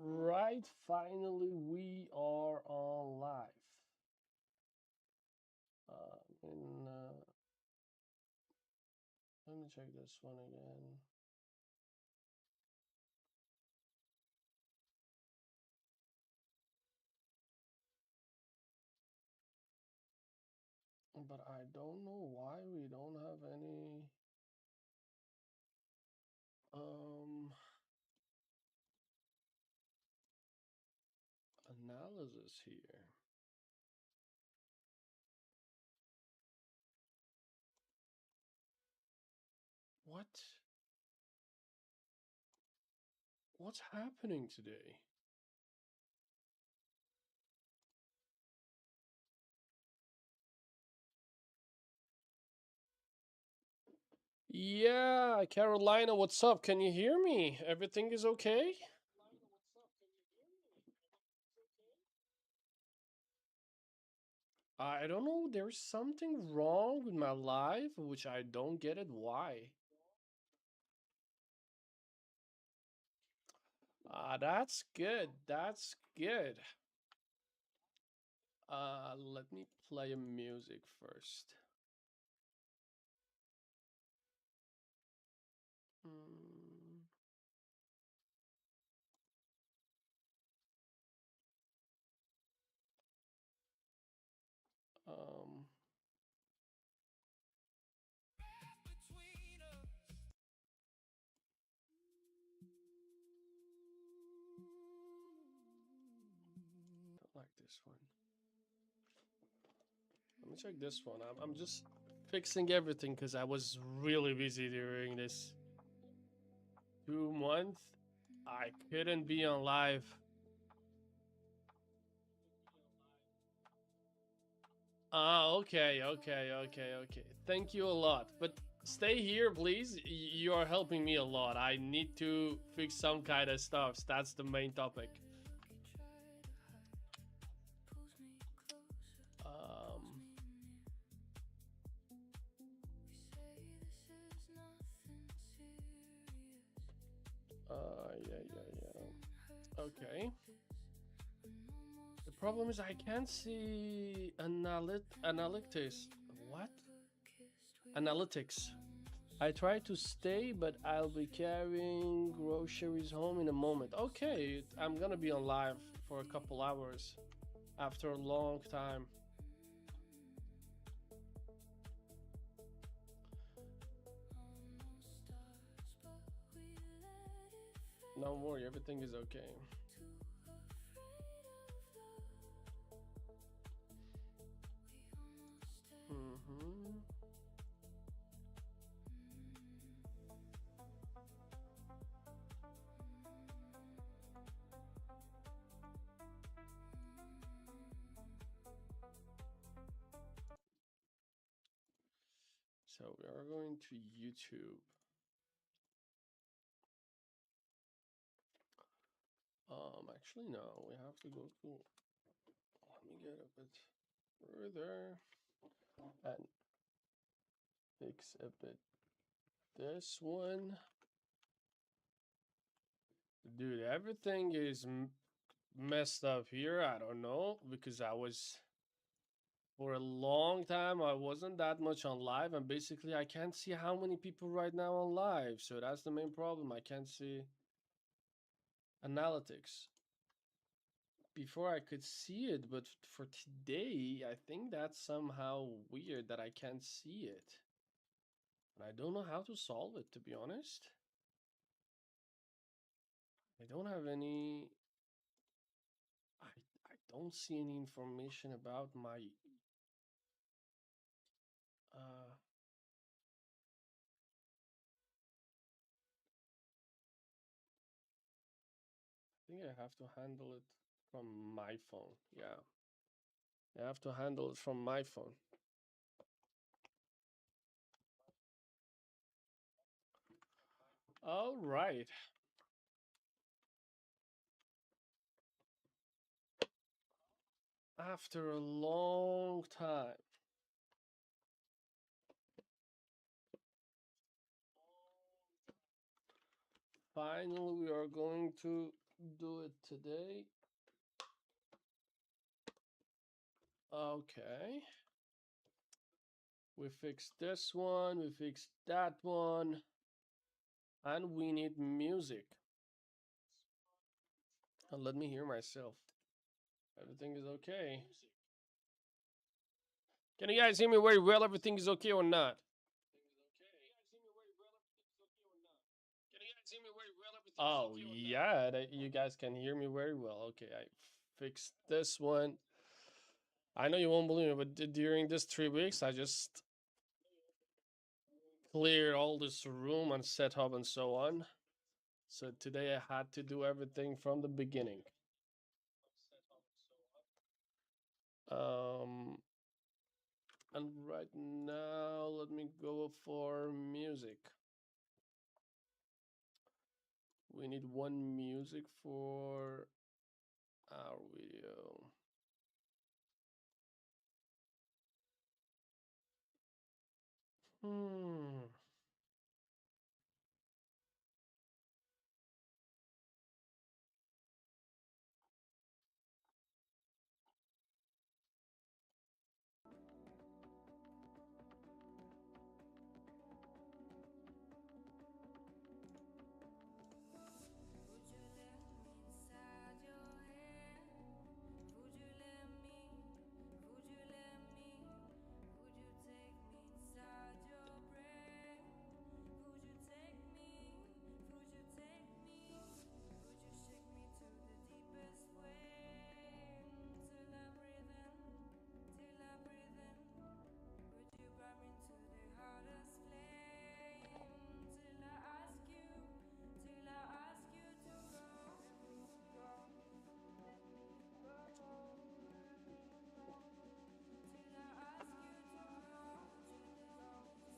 Right, finally we are on live. And let me check this one again. But I don't know why we don't have any um analysis here. What? What's happening today? Yeah, Carolina, what's up? Can you hear me? Everything is okay? I don't know. There's something wrong with my live, which I don't get it. Why? That's good. That's good. Let me play a music first. Mm, um, don't like this one. Let me check this one. I'm just fixing everything because I was really busy during this 2 month. I couldn't be on live. Ah, okay, okay, okay, okay. Thank you a lot. But stay here, please. You are helping me a lot. I need to fix some kind of stuff. That's the main topic. Um, yeah. Okay. The problem is I can't see analytics. What? Analytics. I try to stay, but I'll be carrying groceries home in a moment. Okay, I'm gonna be on live for a couple hours after a long time. Don't worry, everything is okay. Mm-hmm. So we are going to YouTube. Actually, no, we have to go to. Let me get a bit further and fix a bit this one. Dude, everything is messed up here. I don't know because I was for a long time I wasn't that much on live and basically I can't see how many people right now on live. So that's the main problem. I can't see analytics. Before I could see it, but for today, I think that's somehow weird that I can't see it. And I don't know how to solve it, to be honest. I don't have any. I I don't see any information about my. I think I have to handle it from my phone. Yeah, I have to handle it from my phone. All right. After a long time, finally we are going to do it today. Okay. We fixed this one, we fixed that one, and we need music. And let me hear myself. Everything is okay. Can you guys hear me very well? Everything is okay or not? Oh, yeah, you guys can hear me very well. Okay, I fixed this one. I know you won't believe me, but during this 3 weeks, I just cleared all this room and set up and so on. So today I had to do everything from the beginning. Um, and right now, let me go for music. We need one music for our video. Hmm.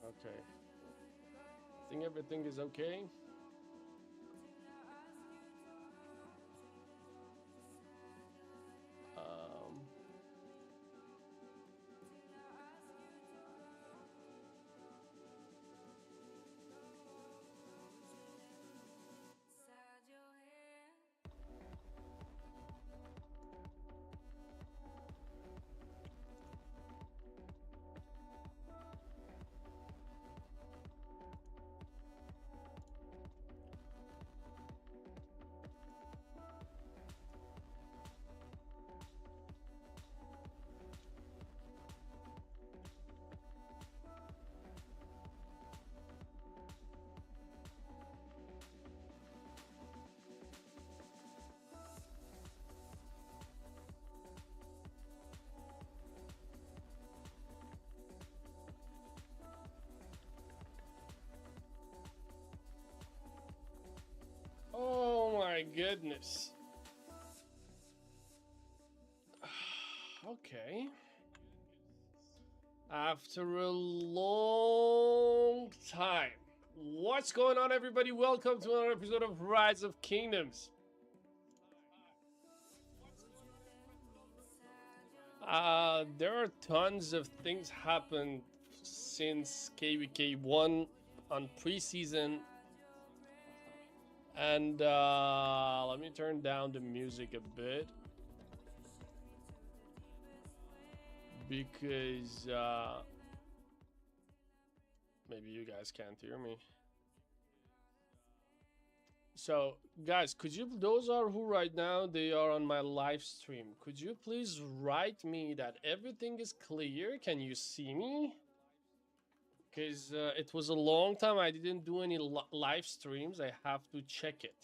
Okay. I think everything is okay. Um, oh my goodness. Okay. After a long time. What's going on, everybody? Welcome to another episode of Rise of Kingdoms. There are tons of things happened since KVK 1 on preseason. And let me turn down the music a bit. Because maybe you guys can't hear me. So, guys, could you, those are who right now they are on my live stream. Could you please write me that everything is clear? Can you see me? Because it was a long time I didn't do any live streams. I have to check it.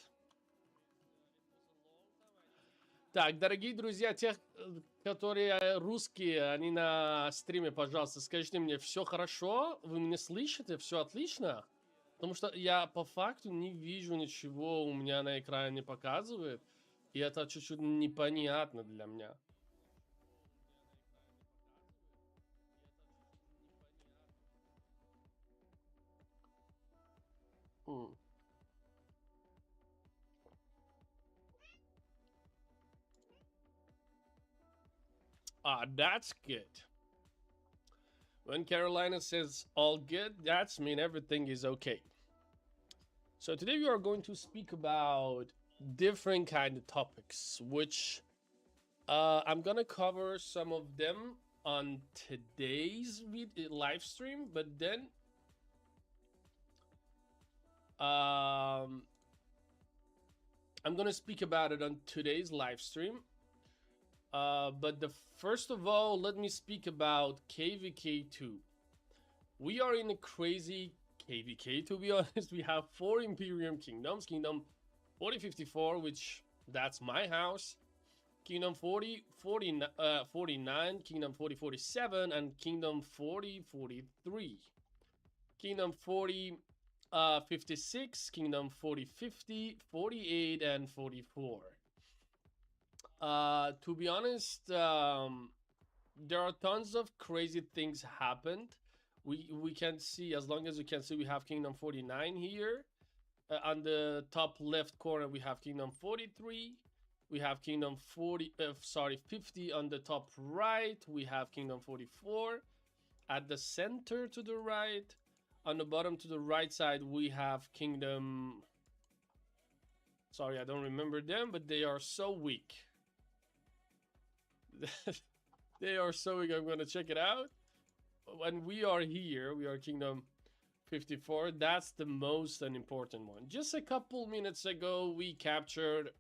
Так, дорогие друзья, тех, которые русские, они на стриме, пожалуйста, скажите мне, все хорошо? Вы меня слышите? Все отлично? Потому что я по факту не вижу ничего, у меня на экране не показывает. И это чуть-чуть непонятно для меня. That's good. When Carolina says all good, that's mean everything is okay. So today we are going to speak about different kind of topics, which I'm gonna cover some of them on today's live stream, but then um, I'm gonna speak about it on today's live stream. But the first of all, let me speak about KVK2. We are in a crazy KVK, to be honest. We have four Imperium Kingdoms. Kingdom 4054, which that's my house. Kingdom 49, Kingdom 4047, and Kingdom 4043. Kingdom 56, Kingdom 4050, 48, and 44. To be honest, there are tons of crazy things happened. We can see, as long as you can see, we have Kingdom 49 here. On the top left corner, we have Kingdom 43. We have Kingdom 50 on the top right. We have Kingdom 44. At the center to the right, on the bottom to the right side, we have Kingdom. Sorry, I don't remember them, but they are so weak. They are so weak. I'm gonna check it out. When we are here, we are Kingdom 54. That's the most important one. Just a couple minutes ago, we captured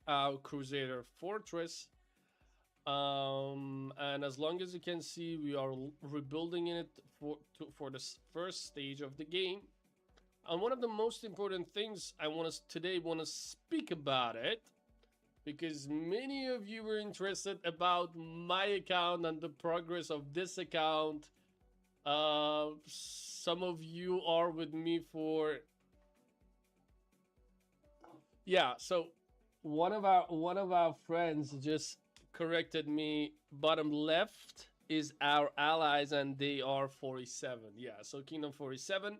our Crusader Fortress. And as long as you can see, we are rebuilding it for the first stage of the game. And one of the most important things I want to speak about it, because many of you were interested about my account and the progress of this account. Some of you are with me for, yeah. So one of our friends just corrected me. Bottom left is our allies, and they are 47. Yeah, so Kingdom 47.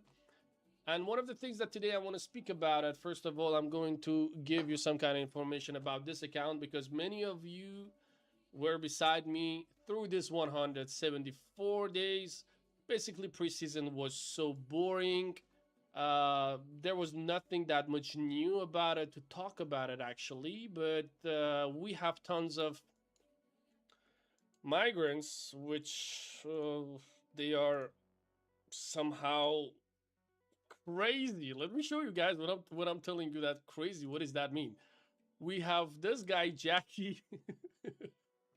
And one of the things that today I want to speak about it, first of all, I'm going to give you some kind of information about this account, because many of you were beside me through this 174 days. Basically, preseason was so boring. There was nothing that much new about it to talk about it, actually. But we have tons of migrants, which they are somehow crazy. Let me show you guys what I'm telling you. That crazy. What does that mean? We have this guy Jackie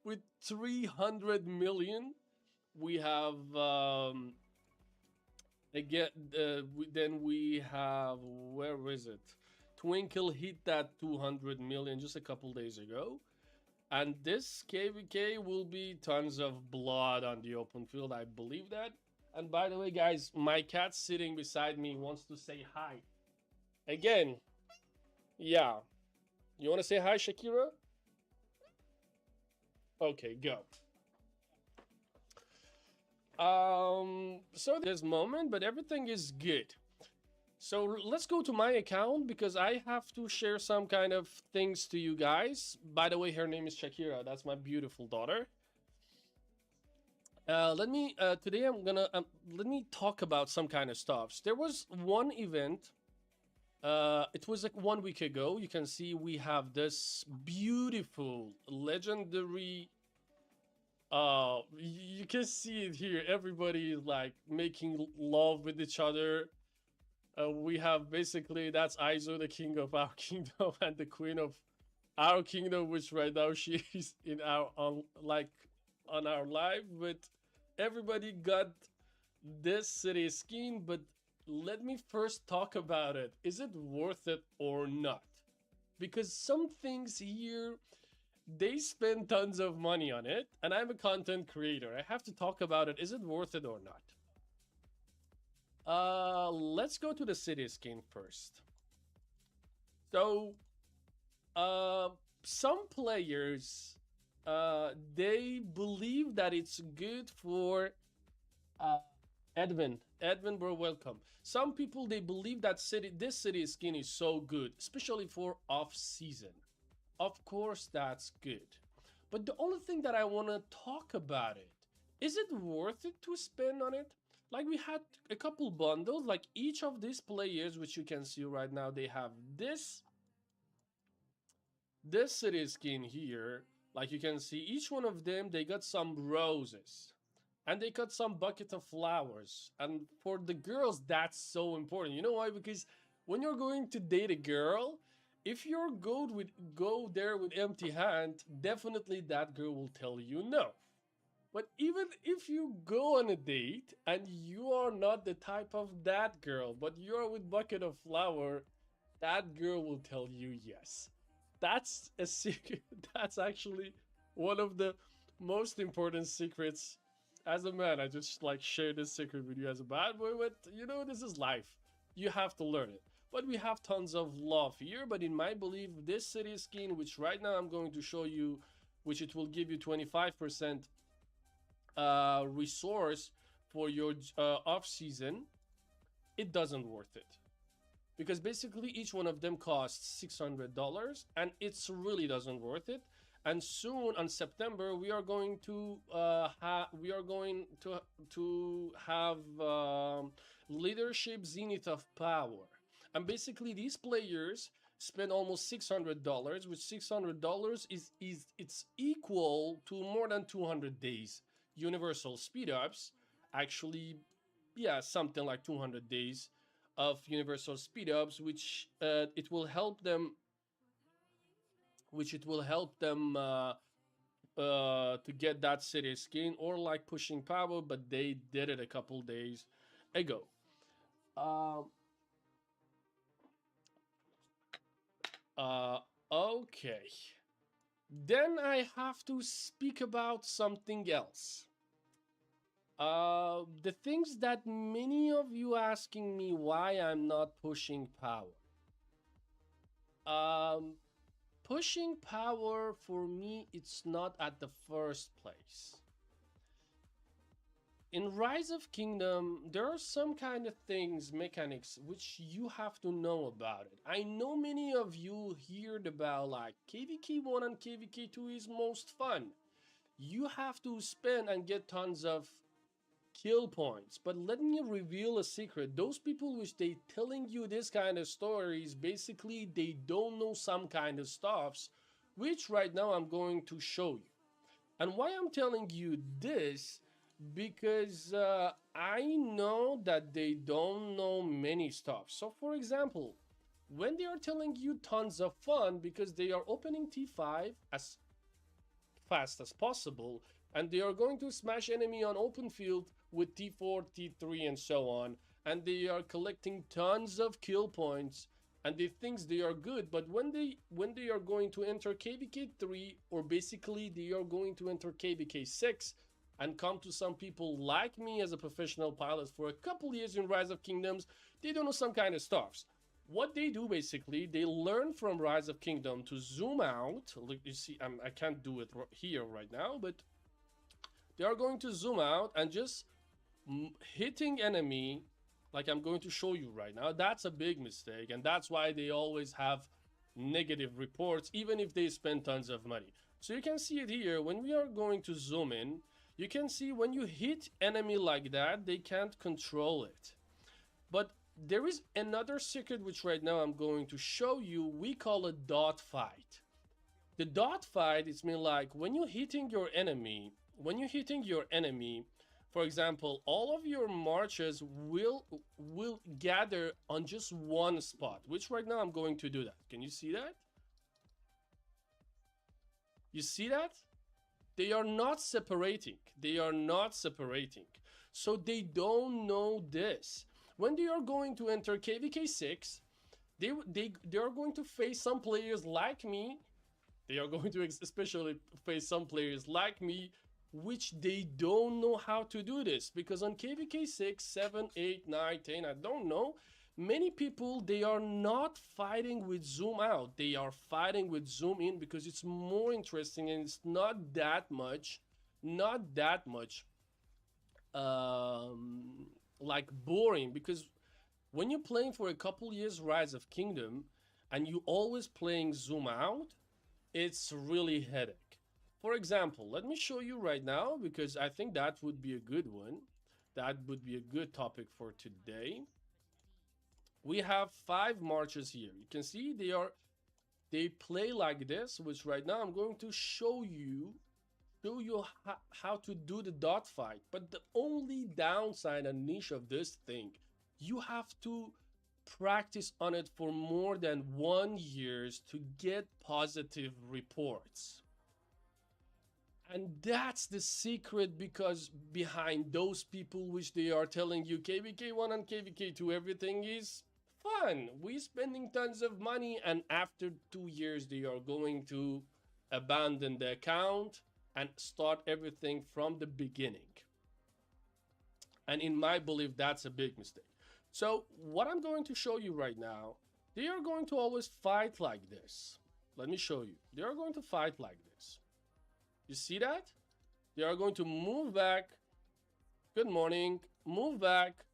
with 300 million. We have again. Then we have, where is it? Twinkle hit that 200 million just a couple days ago. And this KVK will be tons of blood on the open field. I believe that. And by the way, guys, my cat sitting beside me wants to say hi. Again, yeah. You want to say hi, Shakira? Okay, go. So this moment, but everything is good. So let's go to my account, because I have to share some kind of things to you guys. By the way, her name is Shakira. That's my beautiful daughter. Today I'm gonna let me talk about some kind of stuff. There was one event. It was like 1 week ago. You can see we have this beautiful legendary. You can see it here. Everybody is like making love with each other. We have basically, that's Aizo, the king of our kingdom, and the queen of our kingdom, which right now she is in our on our live. But everybody got this city skin. But let me first talk about it. Is it worth it or not? Because some things here, they spend tons of money on it, and I'm a content creator. I have to talk about it. Is it worth it or not? Let's go to the city skin first. So, uh, some players, they believe that it's good for uh, Edwin. Edwin, bro, welcome. Some people, they believe that this city skin is so good, especially for off season. Of course, that's good. But the only thing that I want to talk about it, is it worth it to spend on it? Like, we had a couple bundles, like each of these players, which you can see right now, they have this This city skin here, like you can see, each one of them, they got some roses. And they got some bucket of flowers. And for the girls, that's so important. You know why? Because when you're going to date a girl, if you're go there with empty hand, definitely that girl will tell you no. But even if you go on a date and you are not the type of that girl, but you're with bucket of flower, that girl will tell you yes. That's a secret. That's actually one of the most important secrets. As a man, I just like share this secret with you as a bad boy, but you know, this is life. You have to learn it. But we have tons of love here, but in my belief, this city skin, which right now I'm going to show you, which it will give you 25% resource for your off season, it doesn't worth it because basically each one of them costs $600 and it's really doesn't worth it. And soon on September we are going to have leadership zenith of power, and basically these players spend almost $600, which $600 is it's equal to more than 200 days universal speed ups. Actually, yeah, something like 200 days of universal speed ups, which it will help them to get that city skin, or like pushing power, but they did it a couple days ago. Um, uh, okay. Then I have to speak about something else. The things that many of you asking me why I'm not pushing power. Um, Pushing power for me, it's not at the first place. In Rise of Kingdom, there are some kind of things, mechanics, which you have to know about it. I know many of you heard about like KVK 1 and KVK 2 is most fun. You have to spend and get tons of kill points. But let me reveal a secret. Those people which they telling you this kind of stories, basically they don't know some kind of stuffs, which right now I'm going to show you. And why I'm telling you this, because I know that they don't know many stuff. So for example, when they are telling you tons of fun because they are opening T5 as fast as possible, and they are going to smash enemy on open field with T4, T3, and so on, and they are collecting tons of kill points, and they think they are good. But when they are going to enter KVK 3, or basically they are going to enter KVK 6, and come to some people like me as a professional pilot for a couple years in Rise of Kingdoms, they don't know some kind of stuffs. What they do basically, they learn from Rise of Kingdom to zoom out. Look, you see, I can't do it here right now, but they are going to zoom out and just hitting enemy like I'm going to show you right now. That's a big mistake, and that's why they always have negative reports even if they spend tons of money. So you can see it here. When we are going to zoom in, you can see when you hit enemy like that, they can't control it. But there is another secret which right now I'm going to show you. We call it dot fight. The dot fight is mean like when you're hitting your enemy, for example, all of your marches will gather on just one spot, which right now I'm going to do that. Can you see that? You see that? They are not separating. They are not separating. So they don't know this. When they are going to enter KVK 6, they are going to face some players like me. They are going to especially face some players like me, which they don't know how to do this. Because on KVK 6, 7, 8, 9, 10, I don't know, many people, they are not fighting with zoom out. They are fighting with zoom in because it's more interesting and it's not that much like boring. Because when you're playing for a couple years Rise of Kingdom and you always playing zoom out, it's really headache. For example, let me show you right now because I think that would be a good one. That would be a good topic for today. We have 5 marches here. You can see they are they play like this, which right now I'm going to show you how to do the dot fight. But the only downside and niche of this thing, you have to practice on it for more than 1 years to get positive reports. And that's the secret, because behind those people which they are telling you kvk1 and kvk2 everything is fun, we spending tons of money, and after 2 years they are going to abandon the account and start everything from the beginning. And in my belief, that's a big mistake. So what I'm going to show you right now, they are going to always fight like this. Let me show you. They are going to fight like this. You see that? They are going to move back. Good morning. Move back.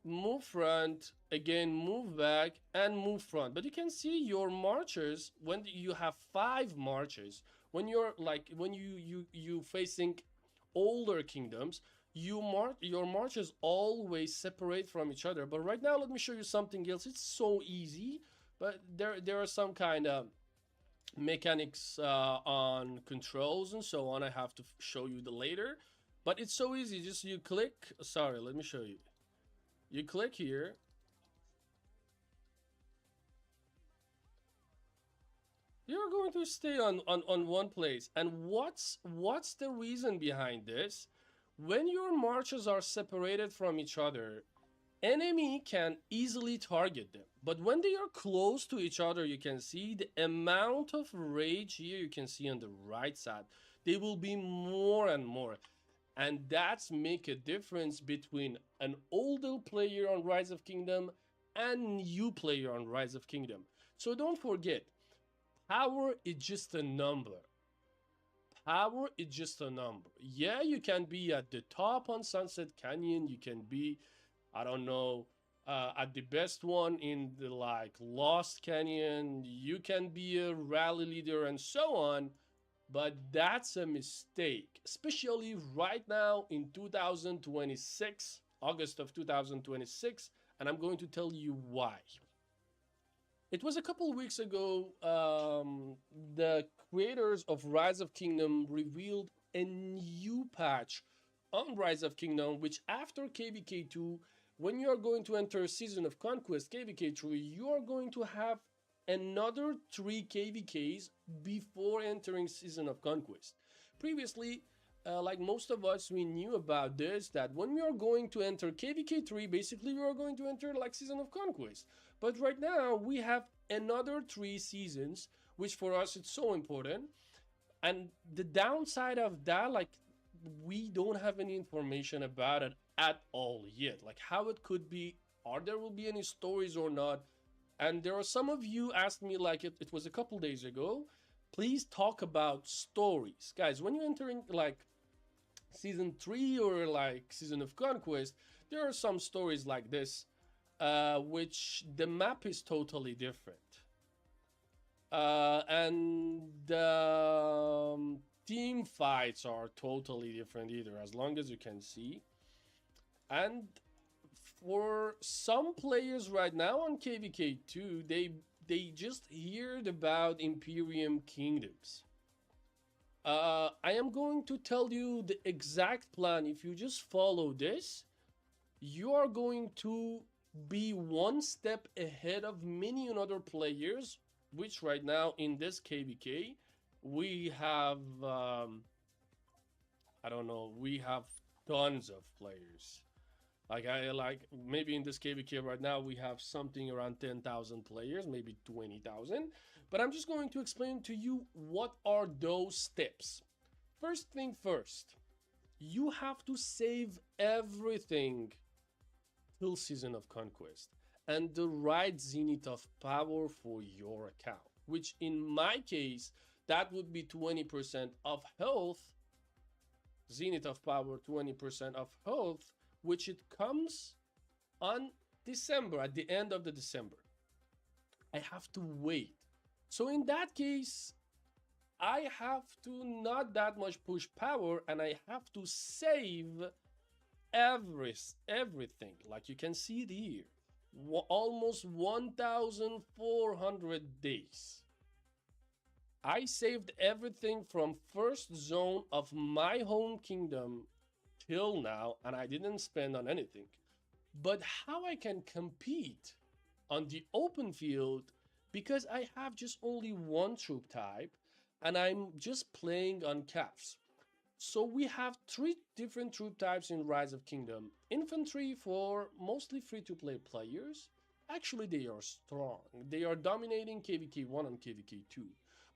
Move front. Again, move back and move front. But you can see your marchers, when you have 5 marchers, when you're like, when you facing older kingdoms, your marches always separate from each other. But right now, let me show you something else. It's so easy, but there are some kind of mechanics on controls and so on. I have to show you the later, but it's so easy. Just you click. Sorry, let me show you. You click here. You're going to stay on one place. And what's the reason behind this? When your marches are separated from each other, enemy can easily target them. But when they are close to each other, you can see the amount of rage here. You can see on the right side, they will be more and more. And that's make a difference between an older player on Rise of Kingdom and new player on Rise of Kingdom. So don't forget, power is just a number. Power is just a number. Yeah, you can be at the top on Sunset Canyon. You can be, I don't know, at the best one in the like Lost Canyon. You can be a rally leader and so on. But that's a mistake, especially right now in 2026, August of 2026. And I'm going to tell you why. It was a couple weeks ago, the creators of Rise of Kingdom revealed a new patch on Rise of Kingdom, which after KVK2, when you are going to enter Season of Conquest KVK3, you are going to have another 3 KVKs before entering Season of Conquest. Previously, like most of us, we knew about this, that when we are going to enter KVK3, basically we are going to enter like Season of Conquest. But right now, we have another 3 seasons, which for us it's so important. And the downside of that, like, we don't have any information about it at all yet. Like how it could be, or there will be any stories or not. And there are some of you asked me, like it was a couple days ago, please talk about stories. Guys, when you enter in like season 3 or like Season of Conquest, there are some stories like this, which the map is totally different. And team fights are totally different either, as long as you can see. And for some players right now on KVK2, they just heard about Imperium Kingdoms. I am going to tell you the exact plan. If you just follow this, you are going to be one step ahead of many other players, which right now in this KVK, we have, I don't know, we have tons of players. Like maybe in this KVK right now we have something around 10,000 players, maybe 20,000. But I'm just going to explain to you what are those steps. First thing first, you have to save everything till Season of Conquest and the right zenith of power for your account, which in my case, that would be 20% of health, zenith of power, 20% of health, which it comes on December, at the end of the December. I have to wait. So in that case, I have to not that much push power, and I have to save everything. Like you can see it here. almost 1,400 days. I saved everything from first zone of my home kingdom till now, and I didn't spend on anything. But how I can compete on the open field, because I have just only one troop type and I'm just playing on calves. So we have three different troop types in Rise of Kingdom. Infantry for mostly free-to-play players. Actually, they are strong. They are dominating KVK 1 and KVK 2.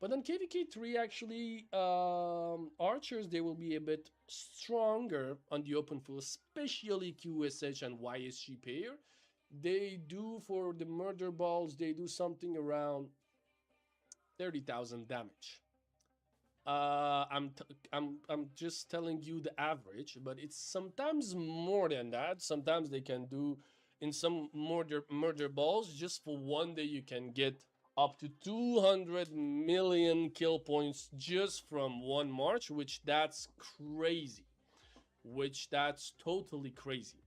But on KVK 3, actually, archers, they will be a bit stronger on the open field, especially QSH and YSG pair. They do, for the murder balls, they do something around 30,000 damage. I'm just telling you the average, but it's sometimes more than that. Sometimes they can do, in some murder balls, just for one day you can get up to 200 million kill points just from one march, which that's crazy. Which that's totally crazy.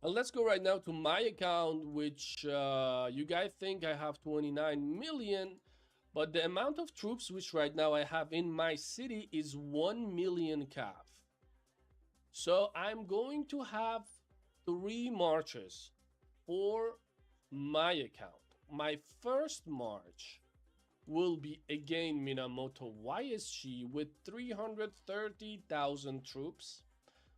And let's go right now to my account, which you guys think I have 29 million. But the amount of troops which right now I have in my city is 1 million cav. So I'm going to have 3 marches for my account. My first march will be again Minamoto YSG with 330,000 troops.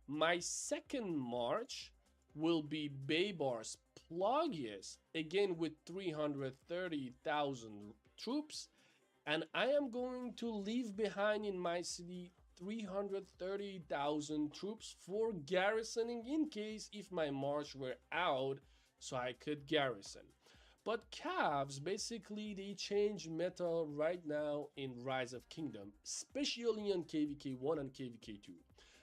My second march will be Baybar's Plagius, again with 330,000 troops, and I am going to leave behind in my city 330,000 troops for garrisoning in case if my march were out, so I could garrison. But calves, basically, they change meta right now in Rise of Kingdom, especially on KVK 1 and KVK 2.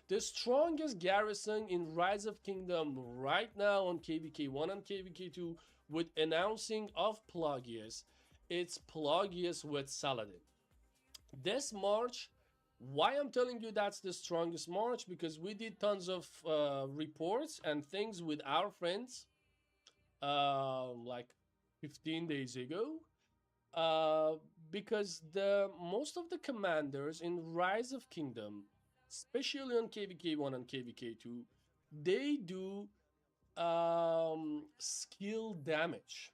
The strongest garrison in Rise of Kingdom right now on KVK 1 and KVK 2 with announcing of Plagius, it's Plagius with Saladin. This March, why I'm telling you that's the strongest March, because we did tons of reports and things with our friends like 15 days ago. Because the most of the commanders in Rise of Kingdom, especially on KVK 1 and KVK 2, they do skill damage.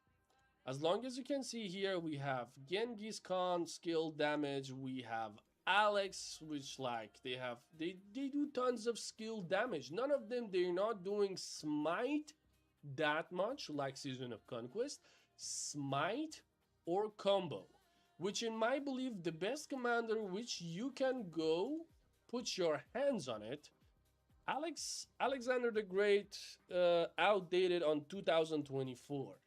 As long as you can see here, we have Genghis Khan skill damage, we have Alex, which like they do tons of skill damage. None of them, they're not doing smite that much like Season of Conquest, smite or combo, which in my belief the best commander which you can go put your hands on it. Alexander the Great outdated on 2024,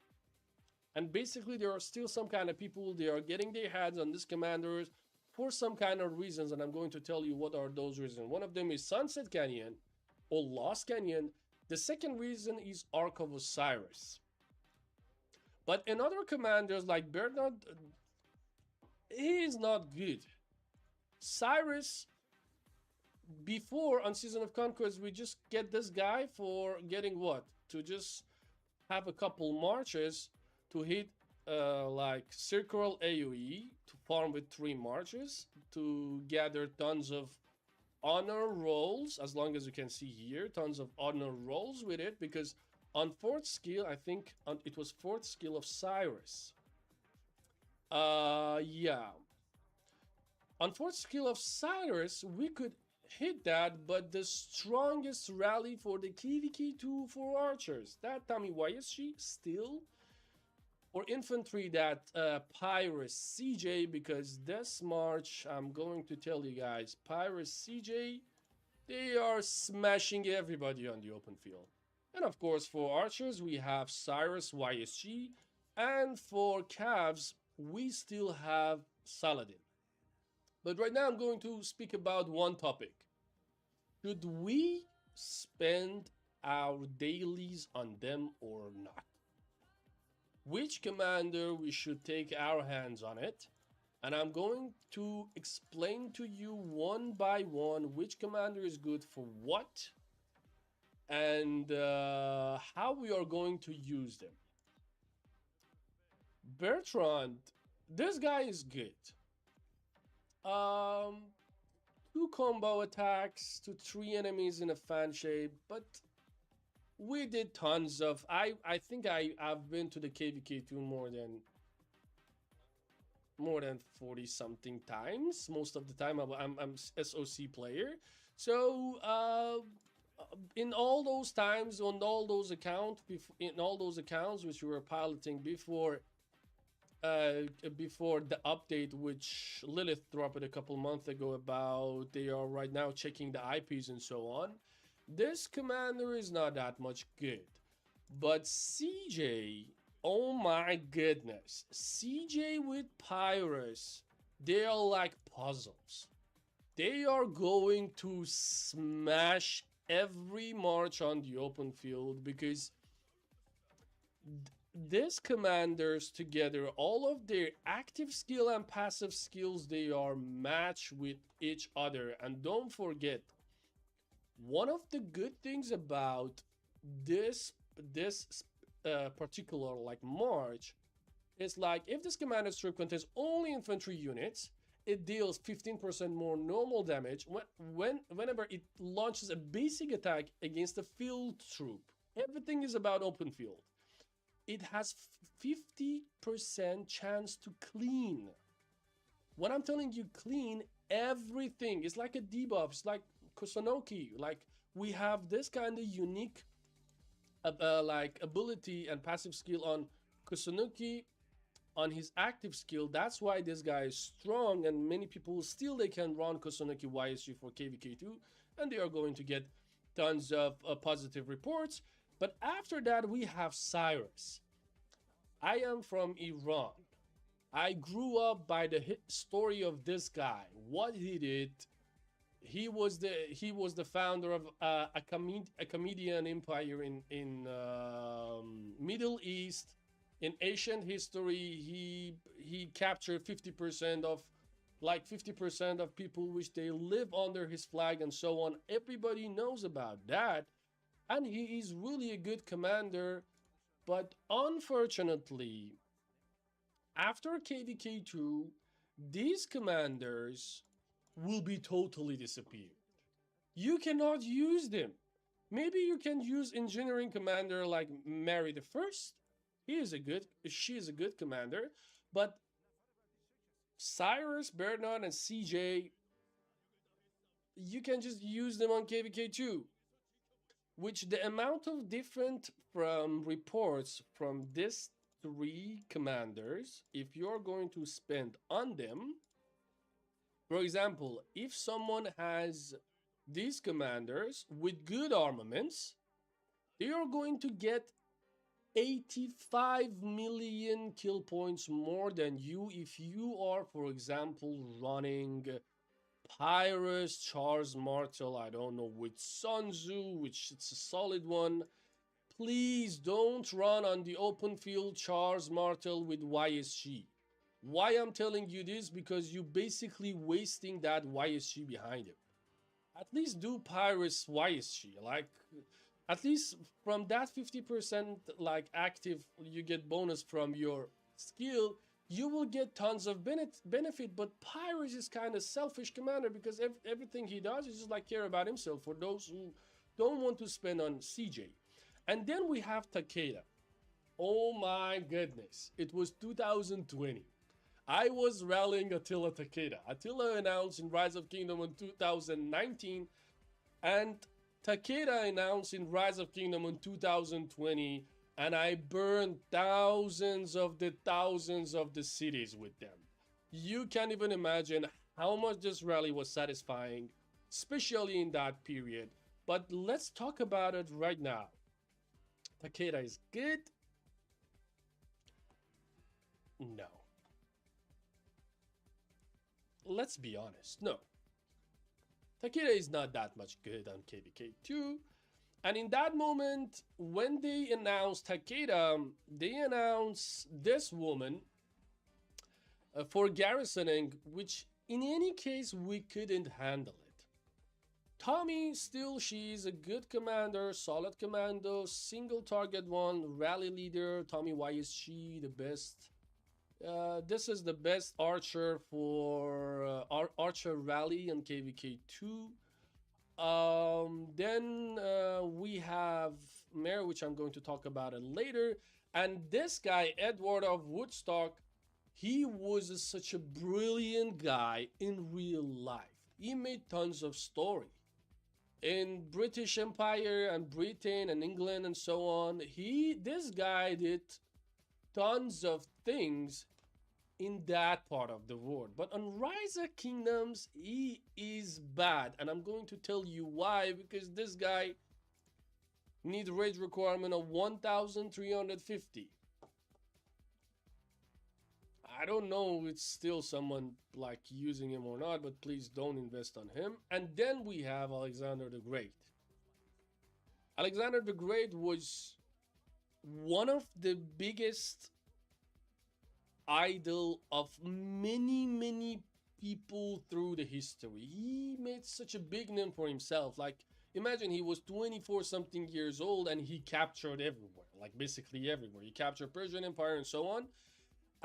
and basically there are still some kind of people, they are getting their hands on these commanders for some kind of reasons, and I'm going to tell you what are those reasons. One of them is Sunset Canyon or Lost Canyon. The second reason is Ark of Osiris. But in other commanders like Bernard, he is not good. Cyrus, before on Season of Conquest, we just get this guy for getting what? To just have a couple marches to hit like circle AoE, to farm with 3 marches, to gather tons of honor rolls, as long as you can see here, tons of honor rolls with it, because on 4th skill, I think it was 4th skill of Cyrus. Yeah. On 4th skill of Cyrus, we could hit that, but the strongest rally for the KVK2 for archers, that Tommy YSG still. For infantry, that Pyrus CJ, because this March, I'm going to tell you guys, Pyrus CJ, they are smashing everybody on the open field. And of course, for archers, we have Cyrus YSG, and for calves, we still have Saladin. But right now, I'm going to speak about one topic. Should we spend our dailies on them or not? Which commander we should take our hands on it, and I'm going to explain to you one by one which commander is good for what, and how we are going to use them. Bertrand, this guy is good. Um, two combo attacks to three enemies in a fan shape, but we did tons of. I think I've been to the KVK2 more than 40 something times. Most of the time I'm SOC player. So in all those times on all those accounts, in all those accounts which we were piloting before the update which Lilith dropped a couple months ago, about they are right now checking the IPs and so on. This commander is not that much good. But CJ, oh my goodness. CJ with Pyrus, they are like puzzles. They are going to smash every march on the open field, because these commanders together, all of their active skill and passive skills, they are matched with each other. And don't forget, one of the good things about this particular like march is, like, if this commander strip contains only infantry units, it deals 15% more normal damage whenever it launches a basic attack against a field troop. Everything is about open field. It has 50% chance to clean. When I'm telling you clean everything, it's like a debuff. It's like Kusunoki. Like, we have this kind of unique like ability and passive skill on Kusunoki on his active skill. That's why this guy is strong, and many people still they can run Kusunoki YSG for KVK2, and they are going to get tons of positive reports. But after that, we have Cyrus. I am from Iran. I grew up by the story of this guy. What he did, he was the founder of a comedian empire in Middle East. In ancient history, he captured 50% of, like, 50% of people which they live under his flag and so on. Everybody knows about that, and he is really a good commander. But unfortunately, after KVK2, these commanders will be totally disappeared. You cannot use them. Maybe you can use engineering commander like Mary the First. She is a good commander, but Cyrus, Bernard, and CJ, you can just use them on KVK2. Which the amount of different from reports from these three commanders, if you're going to spend on them, for example, if someone has these commanders with good armaments, they are going to get 85 million kill points more than you if you are, for example, running Pyrus, Charles Martel, I don't know, with Sun Tzu, which it's a solid one. Please don't run on the open field Charles Martel with YSG. Why I'm telling you this? Because you basically wasting that YSG behind it. At least do Pyrus YSG. Like, at least from that 50% like active, you get bonus from your skill, you will get tons of benefit. But Pyrus is kind of selfish commander, because everything he does is just like care about himself, for those who don't want to spend on CJ. And then we have Takeda. Oh my goodness, it was 2020. I was rallying Attila Takeda. Attila announced in Rise of Kingdom in 2019, and Takeda announced in Rise of Kingdom in 2020, and I burned thousands of the cities with them. You can't even imagine how much this rally was satisfying, especially in that period. But let's talk about it right now. Takeda is good? No. Let's be honest, no. Takeda is not that much good on KVK2. And in that moment, when they announced Takeda, they announced this woman for garrisoning, which in any case we couldn't handle it. Tommy, still, she's a good commander, solid commando, single target one, rally leader. Tommy, why is she the best? This is the best archer for Archer Rally and KVK 2. Then we have Mare, which I'm going to talk about it later. And this guy, Edward of Woodstock, he was such a brilliant guy in real life. He made tons of story in British Empire and Britain and England and so on. This guy did tons of things in that part of the world. But on Rise of Kingdoms, he is bad. And I'm going to tell you why, because this guy needs rage requirement of 1,350. I don't know if it's still someone like using him or not, but please don't invest on him. And then we have Alexander the Great. Alexander the Great was one of the biggest idol of many people through the history. He made such a big name for himself. Like, imagine he was 24 something years old and he captured everywhere, like basically everywhere. He captured Persian Empire and so on.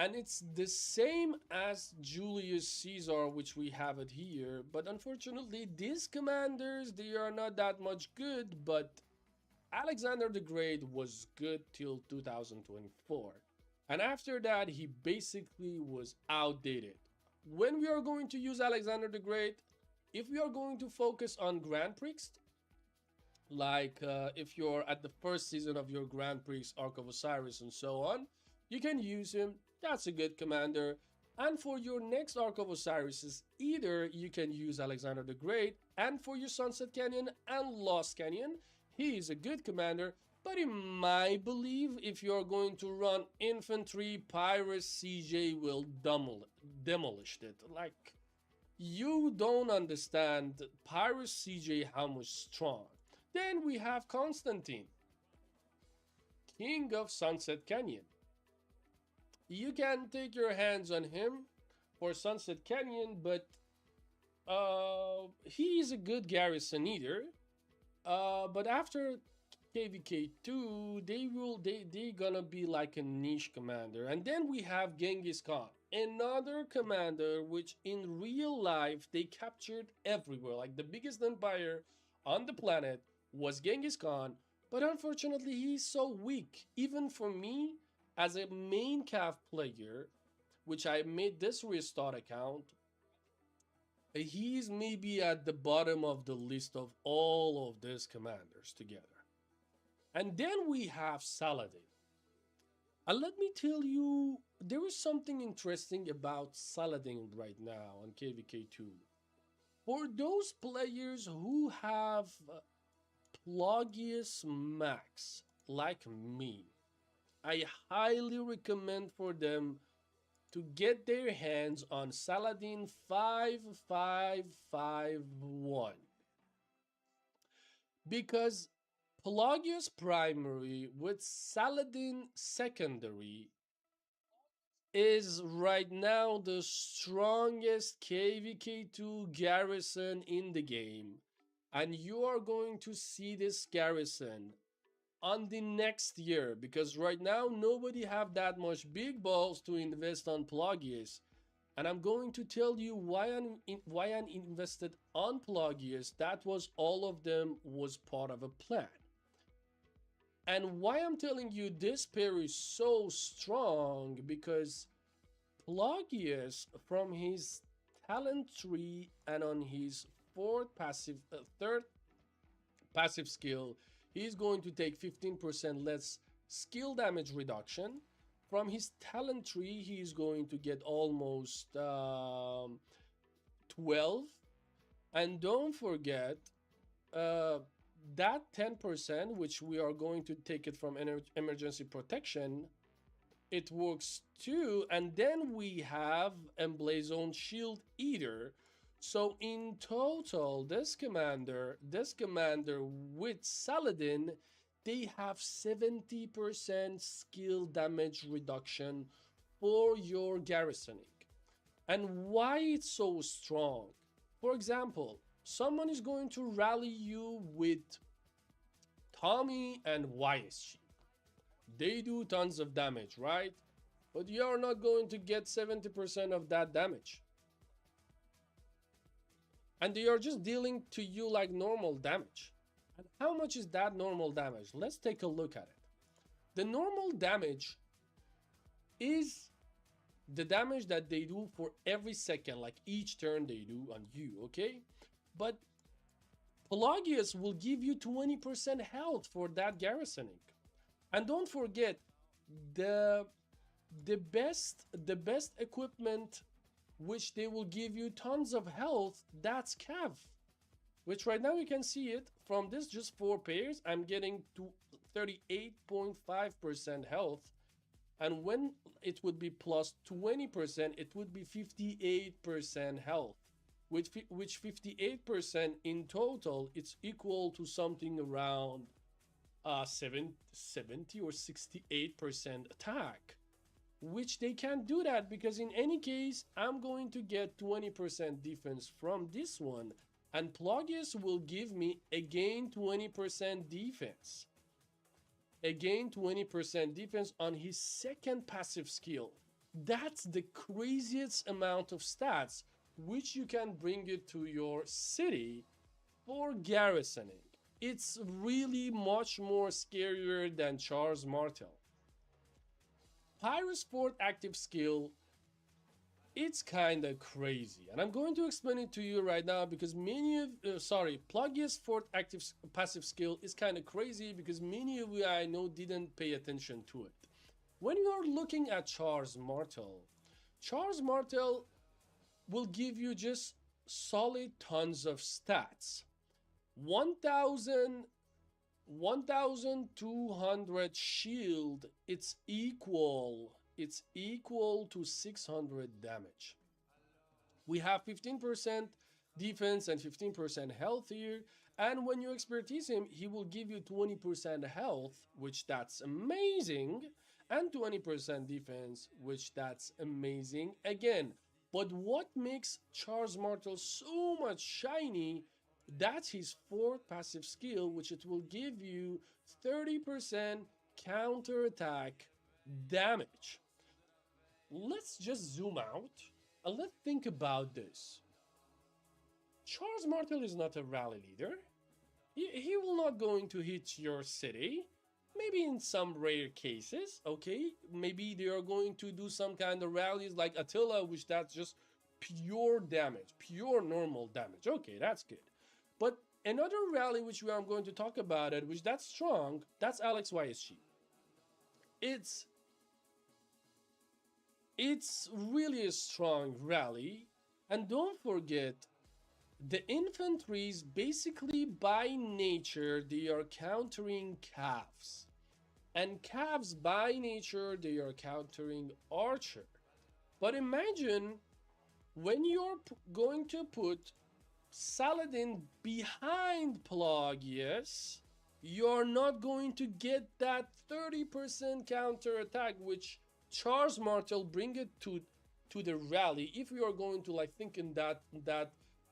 And it's the same as Julius Caesar, which we have it here. But unfortunately, these commanders, they are not that much good. But Alexander the Great was good till 2024. And after that, he basically was outdated. When we are going to use Alexander the Great, if we are going to focus on Grand Prix, like if you're at the first season of your Grand Prix, Ark of Osiris and so on, you can use him. That's a good commander. And for your next Ark of Osiris, either you can use Alexander the Great, and for your Sunset Canyon and Lost Canyon, he is a good commander. But in my belief, if you're going to run infantry, Pyrus CJ will demolish it. Like, you don't understand Pyrus CJ how much strong. Then we have Constantine, King of Sunset Canyon. You can take your hands on him for Sunset Canyon, but he's a good garrison either. But after KVK2, they gonna be like a niche commander. And then we have Genghis Khan, another commander which in real life they captured everywhere. Like, the biggest empire on the planet was Genghis Khan, but unfortunately he's so weak. Even for me, as a main calf player, which I made this restart account, he's maybe at the bottom of the list of all of these commanders together. And then we have Saladin. And let me tell you, there is something interesting about Saladin right now on KVK2. For those players who have Plagius Max, like me, I highly recommend for them to get their hands on Saladin 5551. Because Pelagius primary with Saladin secondary is right now the strongest KVK2 garrison in the game. And you are going to see this garrison on the next year, because right now nobody have that much big balls to invest on Pelagius. And I'm going to tell you why I invested on Pelagius. That was all of them was part of a plan. And why I'm telling you this pair is so strong, because Pelagius, from his talent tree and on his third passive skill, he's going to take 15% less skill damage reduction. From his talent tree, he's going to get almost 12. And don't forget, that 10%, which we are going to take it from emergency protection, it works too. And then we have Emblazoned Shield Eater. So in total, this commander with Saladin, they have 70% skill damage reduction for your garrisoning. And why it's so strong? For example, someone is going to rally you with Tommy and YSG. They do tons of damage, right? But you're not going to get 70% of that damage. And they are just dealing to you like normal damage. And how much is that normal damage? Let's take a look at it. The normal damage is the damage that they do for every second, like each turn they do on you, okay? But Pelagius will give you 20% health for that garrisoning. And don't forget, the best equipment which they will give you tons of health, that's Cav, which right now you can see it from this just 4 pairs. I'm getting to 38.5% health, and when it would be plus 20%, it would be 58% health, which 58% in total, it's equal to something around 70 or 68% attack, which they can't do that because in any case, I'm going to get 20% defense from this one, and Pelagius will give me again 20% defense. Again 20% defense on his second passive skill. That's the craziest amount of stats which you can bring it to your city for garrisoning. It's really much more scarier than Charles Martel. Pyrus fourth active skill, it's kind of crazy, and I'm going to explain it to you right now because Pelagius fourth active passive skill is kind of crazy because many of you I know didn't pay attention to it. When you are looking at Charles Martel will give you just solid tons of stats. 1200 shield, it's equal to 600 damage. We have 15% defense and 15% health here, and when you expertise him, he will give you 20% health, which that's amazing, and 20% defense, which that's amazing again. But what makes Charles Martel so much shiny, that's his fourth passive skill, which it will give you 30% counterattack damage. Let's just zoom out and let's think about this. Charles Martel is not a rally leader. He will not going to hit your city. Maybe in some rare cases, okay? Maybe they are going to do some kind of rallies like Attila, which that's just pure damage, pure normal damage. Okay, that's good. But another rally which I'm going to talk about it, which that's strong, that's Alex YSG. It's really a strong rally, and don't forget, the infantries basically by nature they are countering calves, and calves by nature they are countering archer. But imagine when you're going to put Saladin behind Pelagius, you're not going to get that 30% counter attack which Charles Martel bring it to the rally. If you are going to like think in that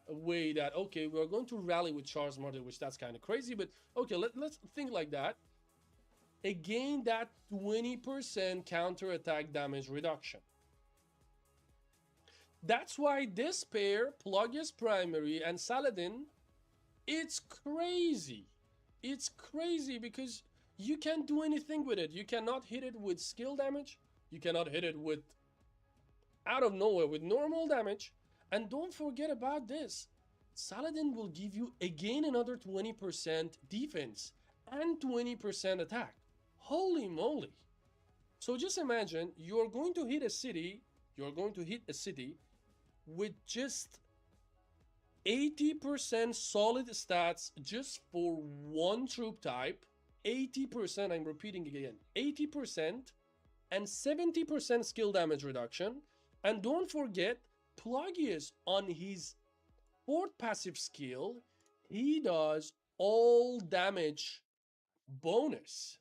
way that okay, we're going to rally with Charles Martel, which that's kind of crazy, but okay, let's think like that. Again, that 20% counter attack damage reduction. That's why this pair, Pelagius Primary and Saladin, it's crazy. It's crazy because you can't do anything with it. You cannot hit it with skill damage. You cannot hit it with out of nowhere with normal damage. And don't forget about this. Saladin will give you again another 20% defense and 20% attack. Holy moly. So just imagine you're going to hit a city, with just 80% solid stats just for one troop type. 80%, I'm repeating again, 80% and 70% skill damage reduction. And don't forget, Pelagius on his fourth passive skill, he does all damage bonus.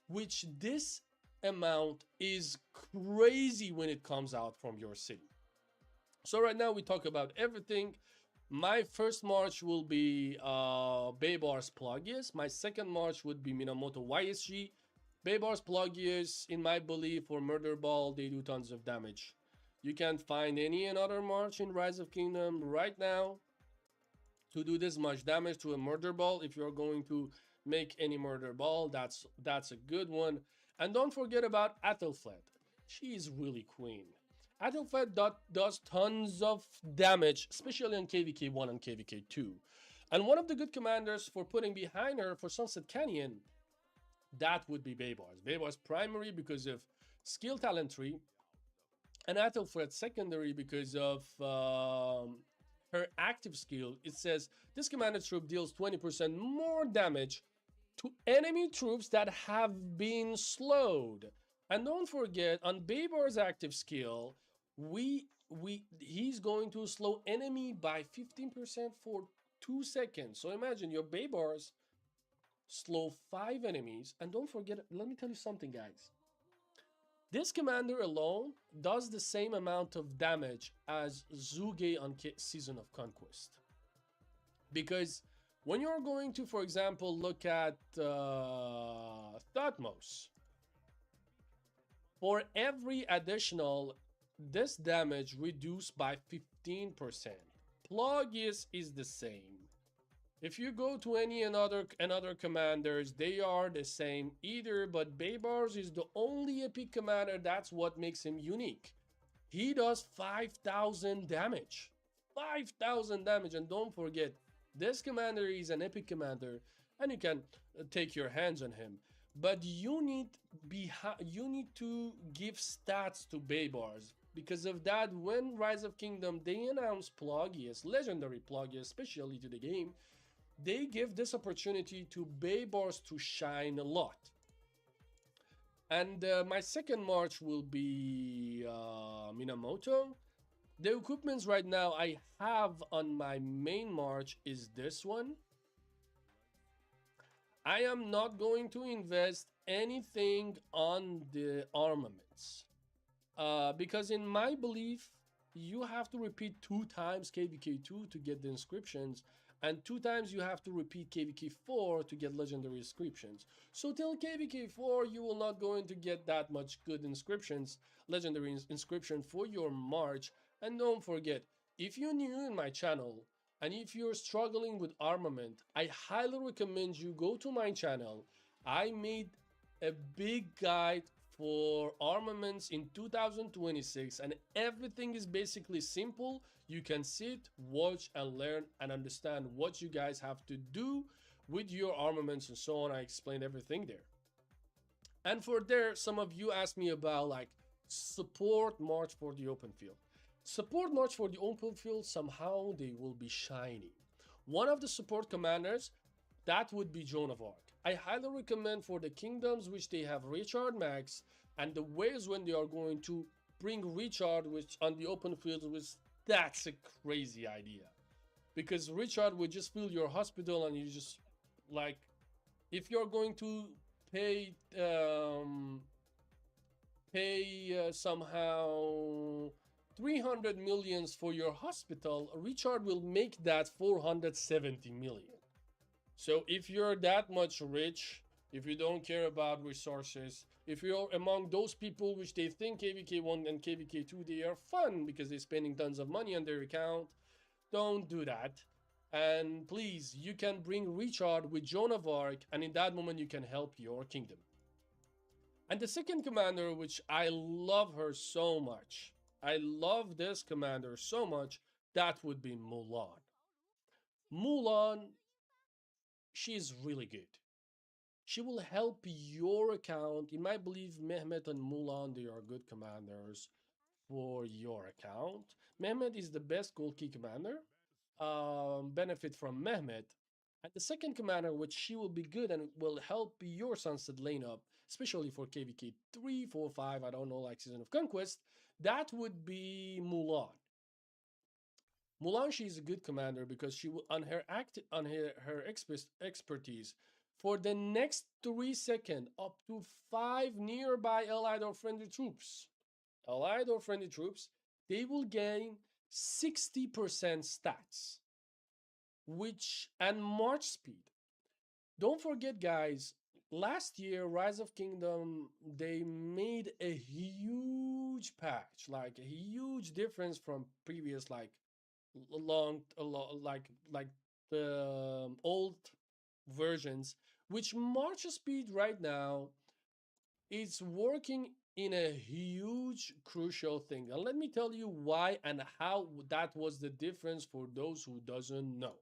Which this amount is crazy when it comes out from your city. So right now we talk about everything. My first march will be Baybars Plagius. My second march would be Minamoto YSG. Baybars Plagius, in my belief, for Murder Ball, they do tons of damage. You can't find any another march in Rise of Kingdom right now to do this much damage to a Murder Ball. If you're going to make any Murder Ball, that's a good one. And don't forget about Athelflaed. She is really queen. Athelflaed does tons of damage, especially on KVK 1 and KVK 2. And one of the good commanders for putting behind her for Sunset Canyon, that would be Baybars. Baybars primary because of skill talent tree, and Athelflaed secondary because of her active skill. It says this commander troop deals 20% more damage to enemy troops that have been slowed. And don't forget, on Baybar's active skill, he's going to slow enemy by 15% for 2 seconds. So imagine your Baybars slow 5 enemies. And don't forget, let me tell you something, guys. This commander alone does the same amount of damage as Zuge on Season of Conquest. Because when you're going to, for example, look at Thutmose, for every additional, this damage reduced by 15%. Plagius is the same. If you go to any another commanders, they are the same either, but Baybars is the only epic commander. That's what makes him unique. He does 5,000 damage. 5,000 damage, and don't forget, this commander is an epic commander, and you can take your hands on him. But you need to give stats to Baybars. Because of that, when Rise of Kingdom they announce Plagius, legendary Plagius, especially to the game, they give this opportunity to Baybars to shine a lot. And my second march will be Minamoto. The equipments right now I have on my main march is this one. I am not going to invest anything on the armaments. Because in my belief, you have to repeat 2 times KVK2 to get the inscriptions, and 2 times you have to repeat KVK4 to get legendary inscriptions. So till KVK4, you will not going to get that much good inscriptions, legendary inscription for your march. And don't forget, if you're new in my channel, and if you're struggling with armament, I highly recommend you go to my channel. I made a big guide for armaments in 2026, and everything is basically simple. You can sit, watch, and learn and understand what you guys have to do with your armaments and so on. I explained everything there. And for there, some of you asked me about like support march for the open field. Support march for the open field, somehow they will be shiny. One of the support commanders, that would be Joan of Arc. I highly recommend for the kingdoms which they have Richard Max, and the ways when they are going to bring Richard which on the open field, which that's a crazy idea. Because Richard would just fill your hospital, and you just like, if you're going to pay somehow 300 millions for your hospital, Richard will make that 470 million. So if you're that much rich, if you don't care about resources, if you're among those people which they think KVK1 and KVK2, they are fun because they're spending tons of money on their account, don't do that. And please, you can bring Richard with Joan of Arc, and in that moment you can help your kingdom. And the second commander, which I love her so much, I love this commander so much, that would be Mulan. Mulan, she's really good. She will help your account. In my belief, Mehmet and Mulan, they are good commanders for your account. Mehmet is the best gold key commander. Benefit from Mehmet. And the second commander, which she will be good and will help your Sunset lane up, especially for KVK 3, 4, 5, I don't know, like Season of Conquest, that would be Mulan. Mulan, she's a good commander because she will, on her expertise, for the next 3 seconds, up to 5 nearby allied or friendly troops, they will gain 60% stats, which and march speed. Don't forget, guys, last year, Rise of Kingdom, they made a huge patch, like a huge difference from previous, like like the old versions, which march speed right now is working in a huge crucial thing. And let me tell you why and how that was the difference for those who doesn't know.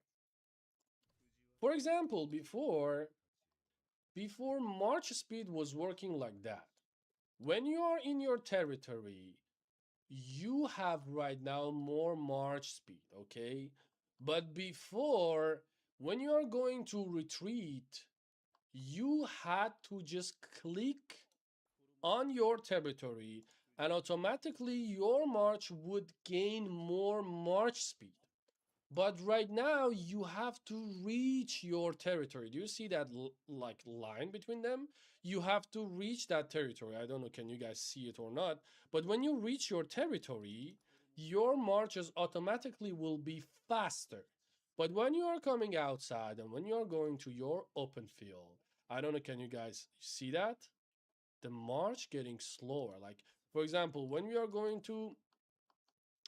For example, before march speed was working like that. When you are in your territory, you have right now more march speed, okay? But before, when you are going to retreat, you had to just click on your territory and automatically your march would gain more march speed. But right now you have to reach your territory. Do you see that like line between them? You have to reach that territory. I don't know, can you guys see it or not? But when you reach your territory, your marches automatically will be faster. But when you are coming outside and when you are going to your open field, I don't know, can you guys see that? The march getting slower. Like, for example, when we are going to,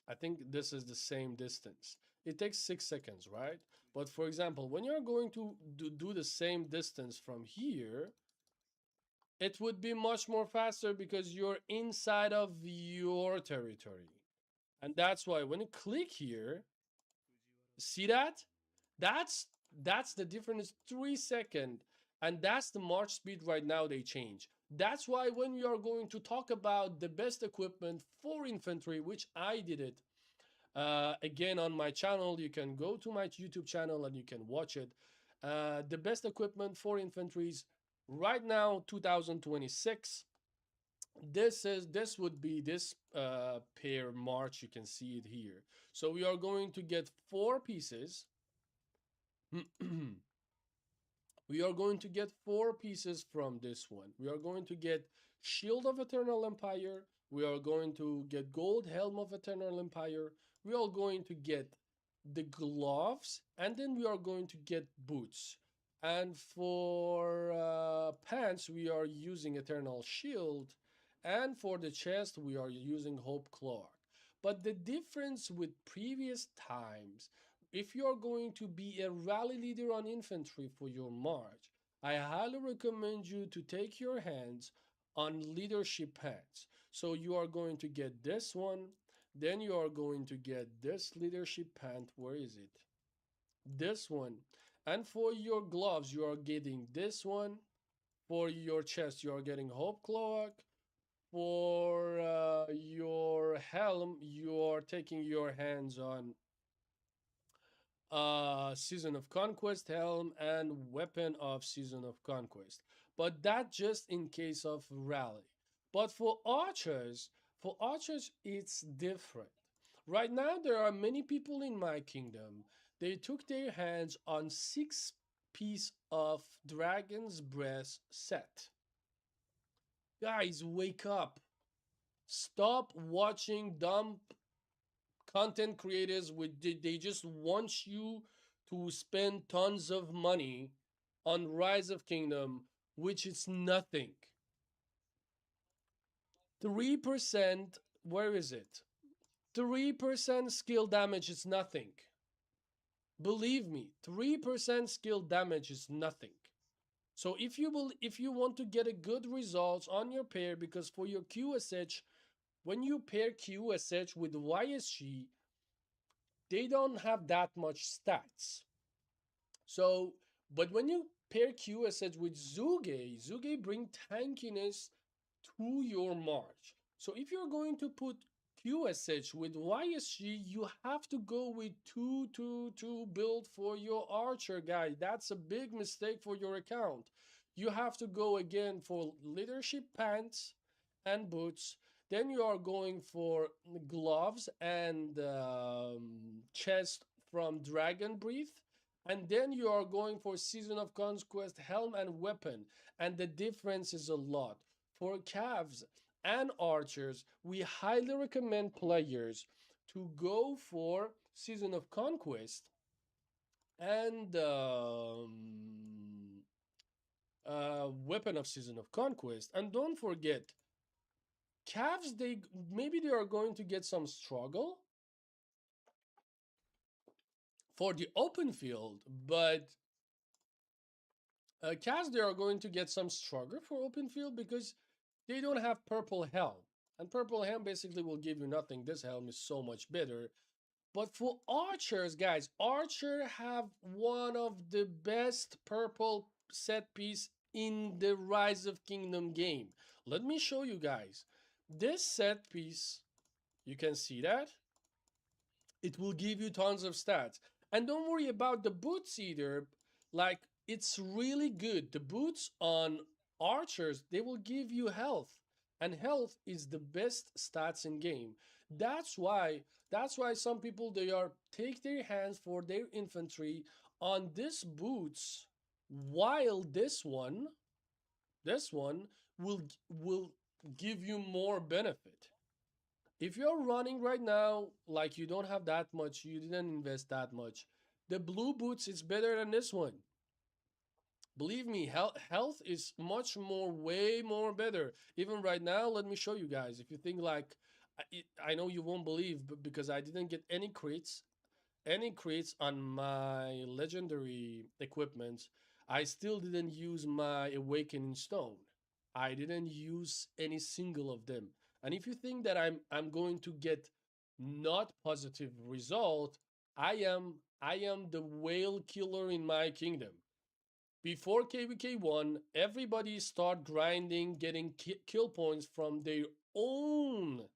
I think this is the same distance. It takes 6 seconds, right? But for example, when you're going to do the same distance from here, it would be much more faster because you're inside of your territory. And that's why when you click here, see that? That's that's the difference, 3 seconds. And that's the march speed right now they change. That's why when we are going to talk about the best equipment for infantry, which I did it again on my channel, you can go to my YouTube channel and you can watch it. The best equipment for infantries right now, 2026. This would be this pair march. You can see it here. So we are going to get 4 pieces. We are going to get 4 pieces from this one. We are going to get Shield of Eternal Empire. We are going to get Gold Helm of Eternal Empire. We are going to get the gloves, and then we are going to get boots. And for pants, we are using Eternal Shield. And for the chest, we are using Hope Cloak. But the difference with previous times, if you're going to be a rally leader on infantry for your march, I highly recommend you to take your hands on leadership pants. So you are going to get this one, then you are going to get this leadership pant. Where is it? This one. And for your gloves, you are getting this one. For your chest, you are getting Hope Cloak. For your helm, you are taking your hands on Season of Conquest helm and weapon of Season of Conquest. But that just in case of rally. But for archers, it's different. Right now, there are many people in my kingdom. They took their hands on 6 piece of Dragon's Breath set. Guys, wake up. Stop watching dumb content creators with they just want you to spend tons of money on Rise of Kingdom, which is nothing. 3%, where is it? 3% skill damage is nothing. Believe me, 3% skill damage is nothing. So if you want to get a good results on your pair, because for your QSH, when you pair QSH with YSG, they don't have that much stats. So, but when you pair QSH with Zuge bring tankiness to your march. So if you're going to put QSH with YSG, you have to go with 2 build for your archer guy. That's a big mistake for your account. You have to go again for leadership pants and boots. Then you are going for gloves and chest from Dragon Breath. And then you are going for Season of Conquest helm and weapon. And the difference is a lot. For calves and archers, we highly recommend players to go for Season of Conquest and Weapon of Season of Conquest. And don't forget, Cavs, they maybe they are going to get some struggle for the open field, but Cavs, they are going to get some struggle for open field because they don't have purple helm. And purple helm basically will give you nothing. This helm is so much better. But for archers, guys, archer have one of the best purple set piece in the Rise of Kingdom game. Let me show you guys. This set piece, you can see that. It will give you tons of stats. And don't worry about the boots either. Like, it's really good. The boots on archers, they will give you health. And health is the best stats in game. That's why some people they are take their hands for their infantry on this boots, while this one will give you more benefit. If you're running right now, like you don't have that much, you didn't invest that much, the blue boots is better than this one. Believe me, health is much more, way more better. Even right now, let me show you guys. If you think like, I know you won't believe, but because I didn't get any crits on my legendary equipment, I still didn't use my awakening stone. I didn't use any single of them. And if you think that I'm going to get not positive result, I am the whale killer in my kingdom. Before KVK 1, everybody start grinding, getting kill points from their own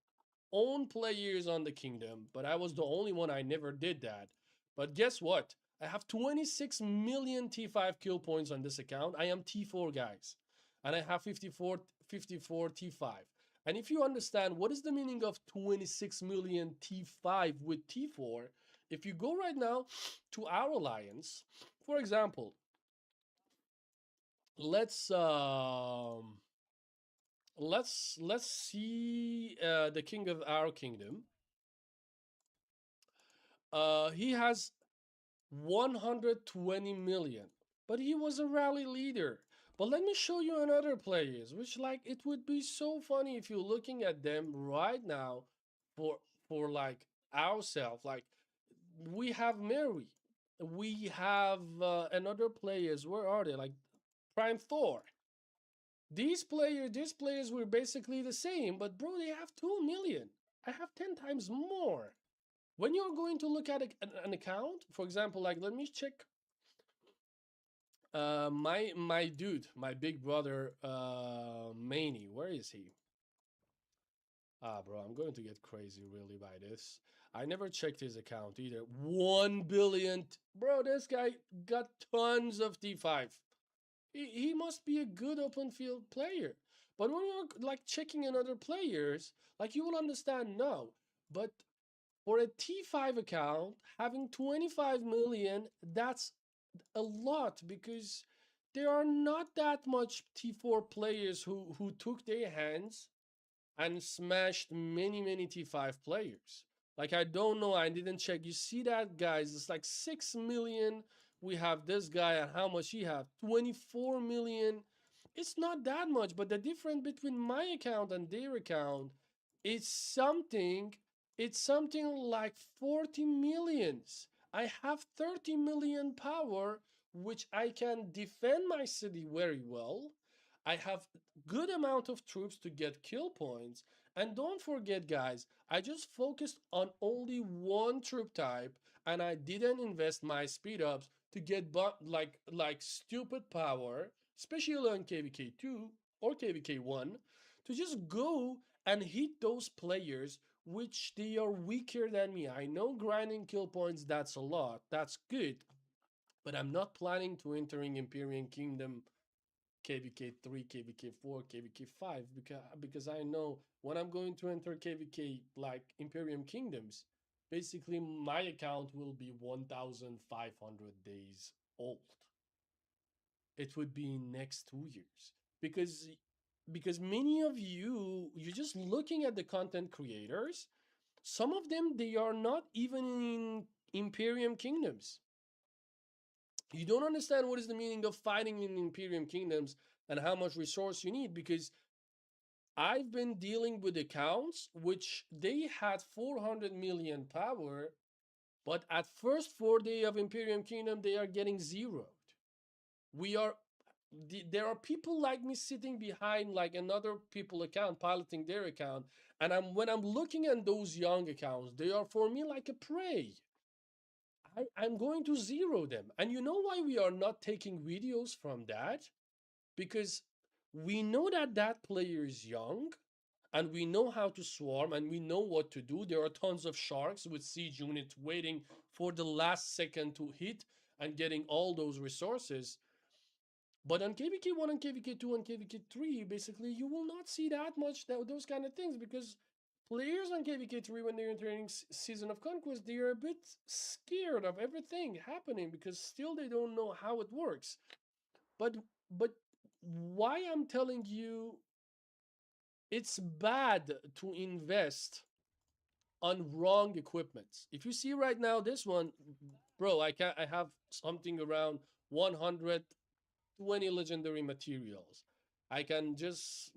players on the kingdom, but I was the only one. I never did that. But guess what? I have 26 million T5 kill points on this account. I am T4, guys. And I have 54 T5. And if you understand what is the meaning of 26 million T5 with T4, if you go right now to our alliance, for example, let's let's see the king of our kingdom. He has 120 million, but he was a rally leader. But let me show you another players, which like it would be so funny if you're looking at them right now for like ourselves. Like we have Mary, we have another players. Where are they? Like Prime Thor. These players were basically the same, but bro, they have 2 million. I have 10 times more. When you're going to look at an account, for example, like let me check my dude, my big brother Maney. Where is he? Ah, bro, I'm going to get crazy really by this. I never checked his account either. 1 billion. Bro, this guy got tons of T5. He must be a good open field player. But when you're like checking in other players, like you will understand now. But for a T5 account, having 25 million, that's a lot because there are not that much T4 players who took their hands and smashed many T5 players. Like I don't know, I didn't check. You see that, guys? It's like 6 million. We have this guy and how much he have? 24 million. It's not that much, but the difference between my account and their account is something like 40 millions. I have 30 million power, which I can defend my city very well. I have good amount of troops to get kill points. And don't forget, guys, I just focused on only one troop type and I didn't invest my speed ups to get like stupid power, especially on KVK 2 or KVK 1, to just go and hit those players which they are weaker than me. I know grinding kill points, that's a lot, that's good, but I'm not planning to entering Imperial Kingdom KVK 3, KVK 4, KVK 5 because I know when I'm going to enter KVK like Imperium Kingdoms, basically my account will be 1,500 days old. It would be next 2 years because many of you're just looking at the content creators Some of them, they are not even in Imperium kingdoms. You don't understand what is the meaning of fighting in Imperium kingdoms and how much resource you need, because I've been dealing with accounts which they had 400 million power, but at first 4 day of Imperium Kingdom, they are getting zeroed. We are there are people like me sitting behind like another people account, piloting their account, and when I'm looking at those young accounts, they are for me like a prey. I'm going to zero them. And you know why we are not taking videos from that? Because we know that that player is young, and we know how to swarm, and we know what to do. There are tons of sharks with siege units waiting for the last second to hit and getting all those resources. But on KVK1 and KVK2 and KVK3, basically, you will not see that much those kind of things, because players on KVK3, when they're entering Season of Conquest, they are a bit scared of everything happening because still they don't know how it works. But but why I'm telling you it's bad to invest on wrong equipments. If you see right now this one, bro, I have something around 120 legendary materials. I can just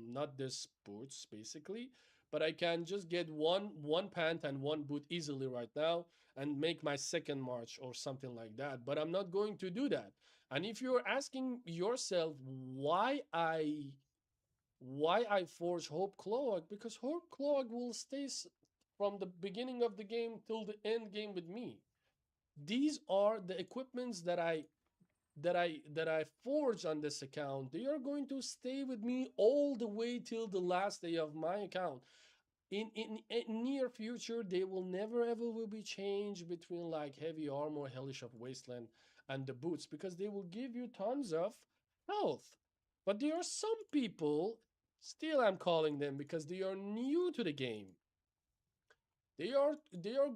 not this boots basically, but I can just get one pant and one boot easily right now and make my second march or something like that. But I'm not going to do that. And if you're asking yourself why I forge Hope Cloak, because Hope Cloak will stay from the beginning of the game till the end game with me. These are the equipments that I forge on this account. They are going to stay with me all the way till the last day of my account. In near future, they will never ever will be changed between like heavy armor, hellish of wasteland, and the boots, because they will give you tons of health. But there are some people, still I'm calling them because they are new to the game. They are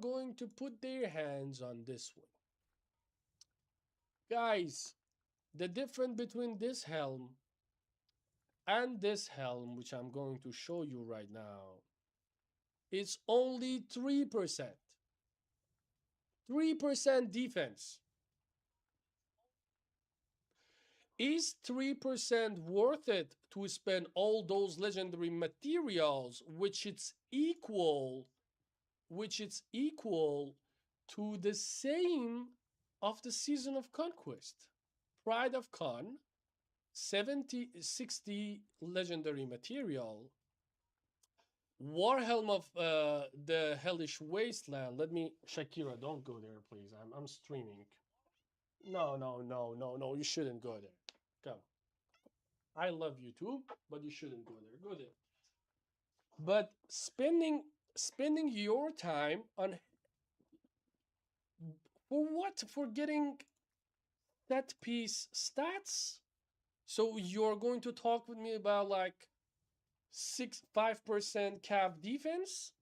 going to put their hands on this one. Guys, the difference between this helm and this helm, which I'm going to show you right now, it's only 3%. 3% defense. Is 3% worth it to spend all those legendary materials, which it's equal to the same of the Season of Conquest? Pride of Khan, 60 legendary material. Warhelm of the Hellish Wasteland. Let me, Shakira, don't go there, please. I'm streaming. No, no, no, no, no. You shouldn't go there. Come. I love you too, but you shouldn't go there. Go there. But spending your time on for what? For getting that piece stats? So you're going to talk with me about like 5% calf defense?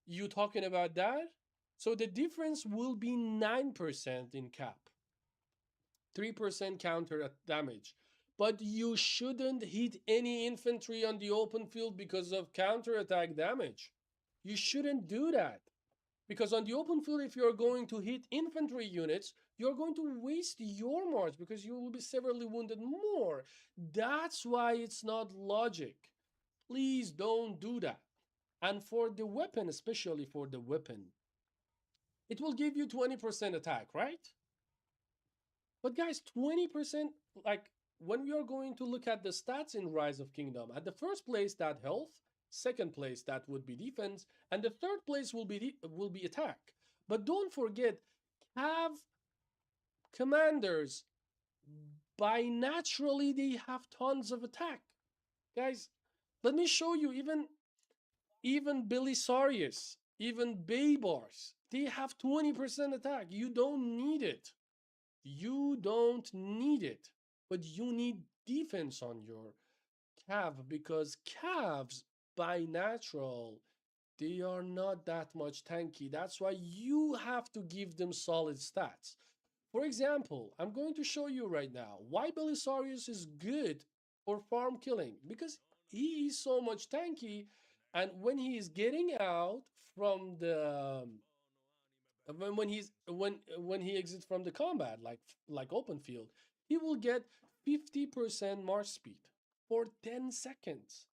You talking about that? So the difference will be 9% in cap, 3% counter damage. But you shouldn't hit any infantry on the open field because of counterattack damage. You shouldn't do that. Because on the open field, if you're going to hit infantry units, you're going to waste your march because you will be severely wounded more. That's why it's not logic. Please don't do that. And for the weapon, especially for the weapon, it will give you 20% attack, right? But guys, 20%, like when we are going to look at the stats in Rise of Kingdom, at the first place that health, second place that would be defense, and the third place will be attack. But don't forget, have commanders by naturally they have tons of attack. Guys, let me show you even Belisarius, even Baybars, they have 20% attack. You don't need it. You don't need it. But you need defense on your calf, because calves by natural they are not that much tanky. That's why you have to give them solid stats. For example, I'm going to show you right now why Belisarius is good for farm killing, because he is so much tanky, and when he is getting out from the when he exits from the combat, like open field, he will get 50% march speed for 10 seconds.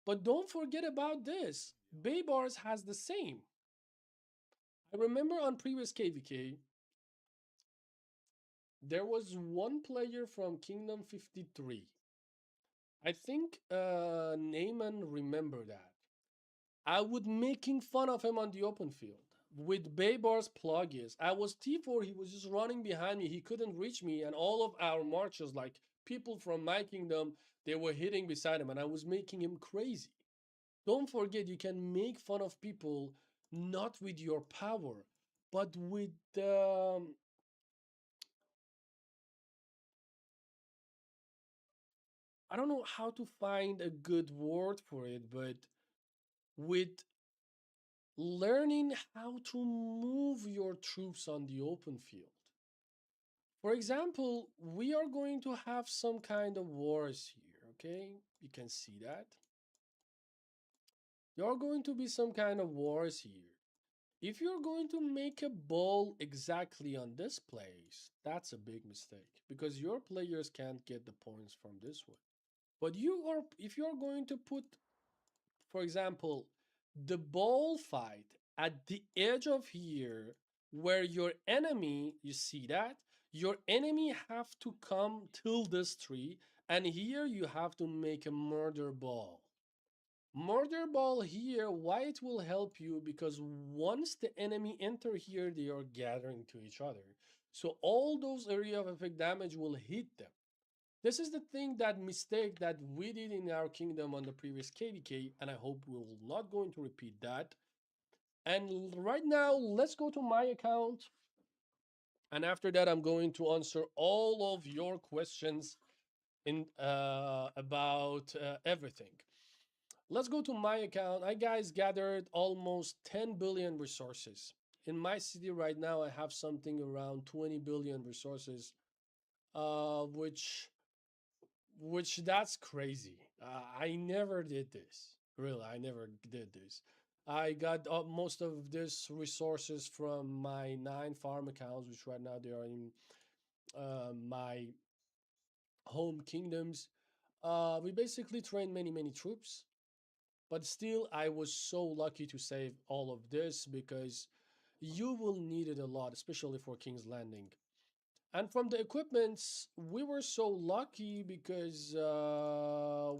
But don't forget about this. Baybars has the same. I remember on previous KVK, there was one player from Kingdom 53. I think Neyman remember that. I would making fun of him on the open field with Baybar's plugins. I was T4, he was just running behind me. He couldn't reach me, and all of our marches, like people from my kingdom, they were hitting beside him, and I was making him crazy. Don't forget, you can make fun of people not with your power, but with I don't know how to find a good word for it, but with learning how to move your troops on the open field. For example, we are going to have some kind of wars here, okay? You can see that. There are going to be some kind of wars here. If you're going to make a ball exactly on this place, that's a big mistake because your players can't get the points from this one. But if you're going to put, for example, the ball fight at the edge of here where your enemy, you see that? Your enemy have to come till this tree, and here you have to make a murder ball. Murder ball here, why it will help you? Because once the enemy enter here, they are gathering to each other. So all those area of effect damage will hit them. This is the thing, that mistake that we did in our kingdom on the previous KVK, and I hope we will not going to repeat that. And right now, let's go to my account. And after that, I'm going to answer all of your questions in about everything. Let's go to my account. I guys gathered almost 10 billion resources. In my city right now, I have something around 20 billion resources, which that's crazy. I never did this. Really, I never did this. I got most of this resources from my 9 farm accounts, which right now they are in my home kingdoms. We basically trained many troops, but still, I was so lucky to save all of this because you will need it a lot, especially for King's Landing. And from the equipments, we were so lucky because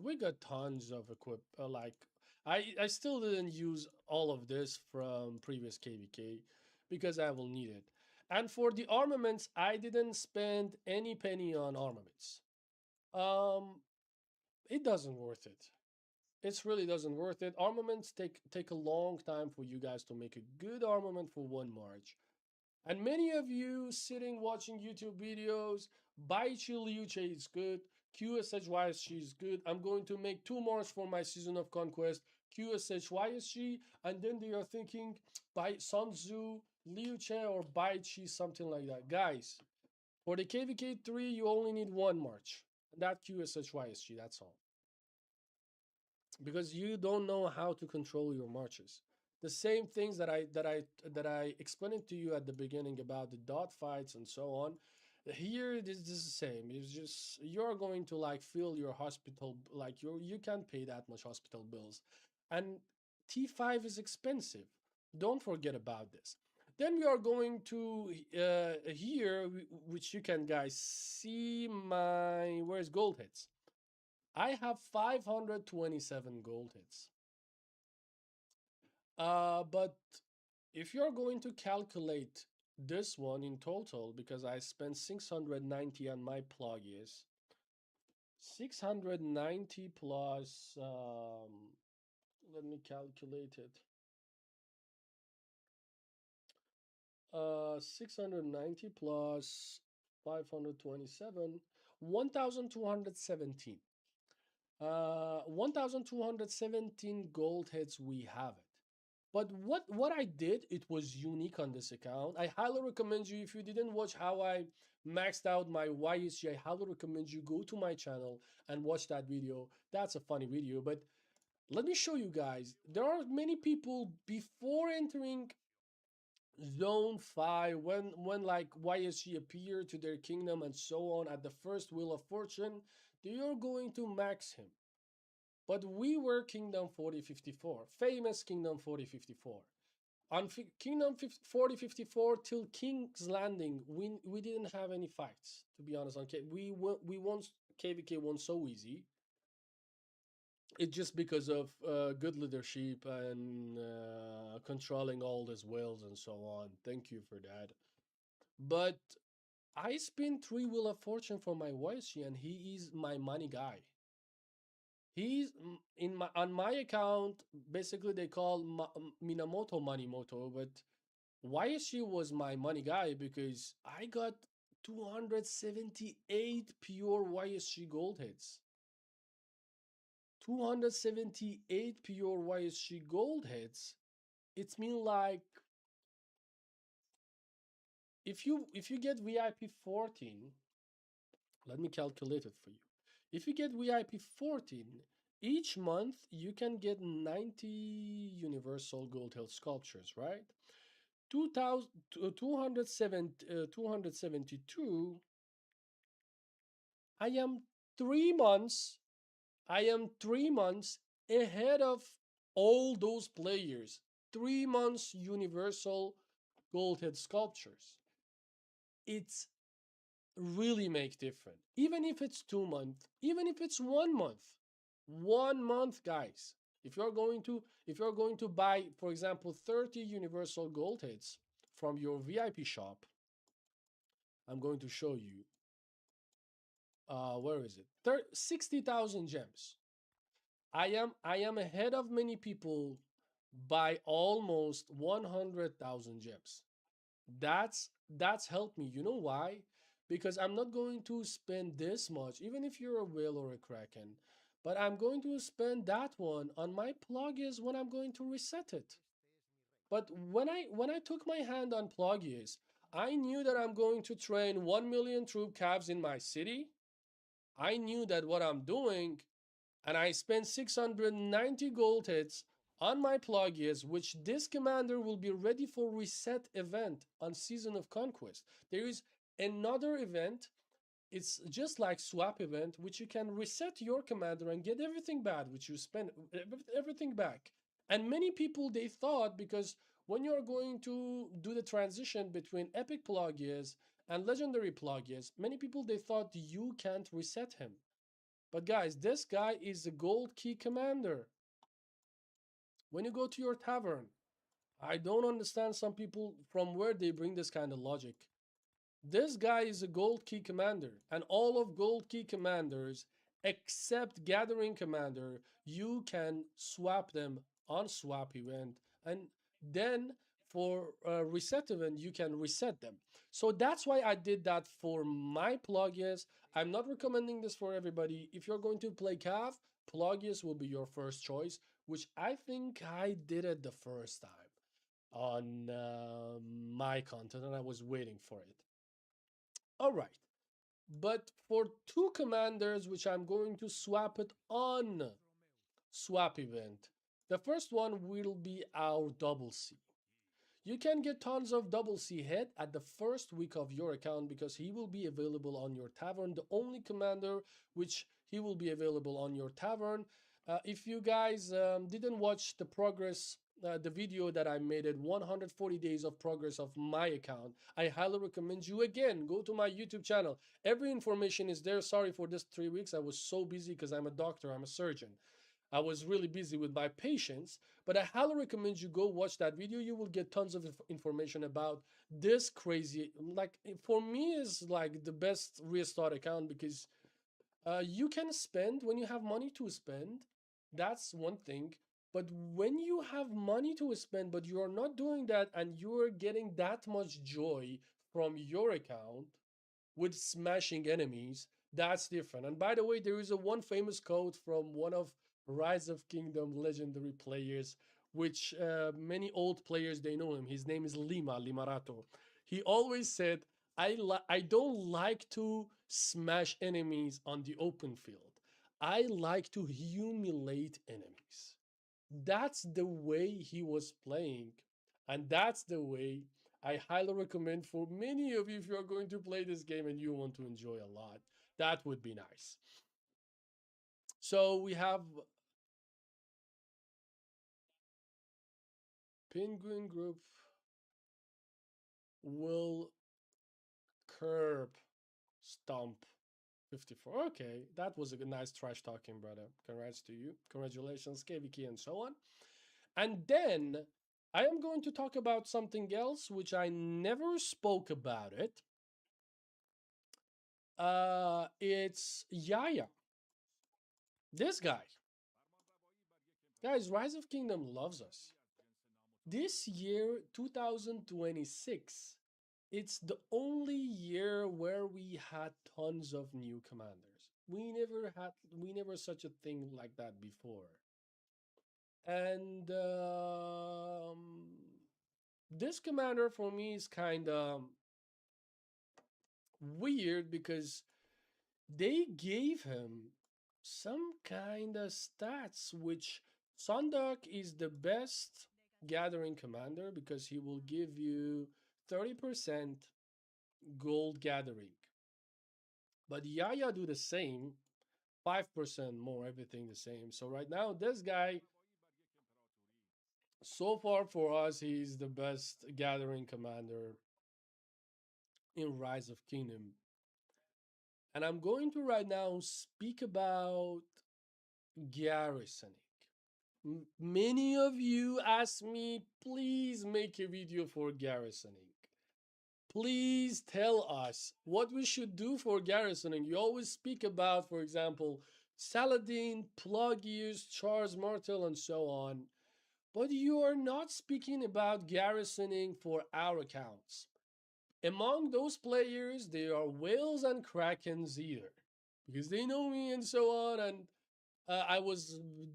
we got tons of like, I still didn't use all of this from previous KVK because I will need it. And for the armaments, I didn't spend any penny on armaments. Um, it doesn't worth it. It's really doesn't worth it. Armaments take a long time for you guys to make a good armament for one march. And many of you sitting watching YouTube videos, Baichi Liu Che is good, QSHYSG is good. I'm going to make 2 more for my season of conquest, QSHYSG, and then they are thinking by Sun Tzu, Liu Che, or Baichi, something like that. Guys, for the KVK 3, you only need 1 march. And that QSHYSG, that's all, because you don't know how to control your marches. The same things that I explained to you at the beginning about the dot fights and so on. Here, this is the same. It's just you're going to like fill your hospital, like you can't pay that much hospital bills, and T5 is expensive. Don't forget about this. Then we are going to here, which you can guys see my where's gold hits. I have 527 gold hits. But if you're going to calculate this one in total, because I spent 690 on my plugins, 690 plus, let me calculate it. 690 plus 527, 1217. 1217 gold hits, we have it. But what I did, it was unique on this account. I highly recommend you, if you didn't watch how I maxed out my YSG, I highly recommend you go to my channel and watch that video. That's a funny video. But let me show you guys. There are many people before entering Zone 5, when like YSG appear to their kingdom and so on at the first Wheel of Fortune, they are going to max him. But we were Kingdom 4054, famous Kingdom 4054. On Kingdom 4054 till King's Landing, we didn't have any fights, to be honest. We won KVK won so easy. It's just because of good leadership and controlling all these whales and so on. Thank you for that. But I spin 3 Wheel of Fortune for my YSG, and he is my money guy. He's in my on my account. Basically, they call Minamoto Moneymoto, but YSG was my money guy because I got 278 pure YSG gold hits. 278 pure YSG gold hits. It's mean like if you get VIP 14, let me calculate it for you. If you get VIP 14, each month you can get 90 universal gold hill sculptures, right? 2000, 272. I am 3 months. I am 3 months ahead of all those players. 3 months universal gold head sculptures. It's really make different. Even if it's 2 months, even if it's 1 month. 1 month, guys. If you're going to buy, for example, 30 universal gold hits from your VIP shop, I'm going to show you. Where is it? 60,000 gems. I am ahead of many people by almost 100,000 gems. That's helped me. You know why? Because I'm not going to spend this much, even if you're a whale or a kraken, but I'm going to spend that one on my plugins when I'm going to reset it. But when I took my hand on plugins, I knew that I'm going to train 1 million troop calves in my city. I knew that what I'm doing, and I spent 690 gold hits on my plugins, which this commander will be ready for reset event on Season of Conquest. There is another event. It's just like swap event, which you can reset your commander and get everything bad, which you spend everything back. And many people, they thought, because when you're going to do the transition between epic plugins and legendary plugins, many people, they thought you can't reset him. But guys, this guy is a gold key commander. When you go to your tavern, I don't understand some people from where they bring this kind of logic. This guy is a gold key commander, and all of gold key commanders, except gathering commander, you can swap them on swap event, and then for reset event, you can reset them. So that's why I did that for my plugins. I'm not recommending this for everybody. If you're going to play Cav, plugins will be your first choice, which I think I did it the first time on my content, and I was waiting for it. All right. But for two commanders, which I'm going to swap it on swap event, the first one will be our double C. You can get tons of double C head at the first week of your account because he will be available on your tavern. The only commander which he will be available on your tavern. If you guys didn't watch the progress, the video that I made it 140 days of progress of my account, I highly recommend you again go to my YouTube channel. Every information is there. Sorry for this 3 weeks. I was so busy because I'm a doctor, I'm a surgeon. I was really busy with my patients, but I highly recommend you go watch that video. You will get tons of information about this crazy, like for me is like the best restart account because you can spend when you have money to spend. That's one thing. But when you have money to spend, but you are not doing that and you're getting that much joy from your account, with smashing enemies, that's different. And by the way, there is a one famous quote from one of Rise of Kingdom legendary players, which many old players they know him. His name is Limarato. He always said, I don't like to smash enemies on the open field. I like to humiliate enemies. That's the way he was playing, and that's the way I highly recommend for many of you if you're going to play this game and you want to enjoy a lot. That would be nice. So we have Penguin Group will curb stomp 54. Okay, that was a nice trash talking, brother. Congrats to you. Congratulations, KVK, and so on. And then I am going to talk about something else, which I never spoke about it. It's Yaya. This guy. Guys, Rise of Kingdom loves us. This year, 2026, it's the only year where we had tons of new commanders. We never such a thing like that before. And this commander for me is kind of weird because they gave him some kind of stats, which Sunduk is the best gathering commander because he will give you 30% gold gathering. But Yaya do the same, 5% more, everything the same. So right now, this guy, so far for us, he's the best gathering commander in Rise of Kingdom. And I'm going to right now speak about garrisoning. Many of you ask me, please make a video for garrisoning. Please tell us what we should do for garrisoning. You always speak about, for example, Saladin, Plagueis, Charles Martel, and so on. But you are not speaking about garrisoning for our accounts. Among those players, there are whales and krakens either, because they know me and so on. And I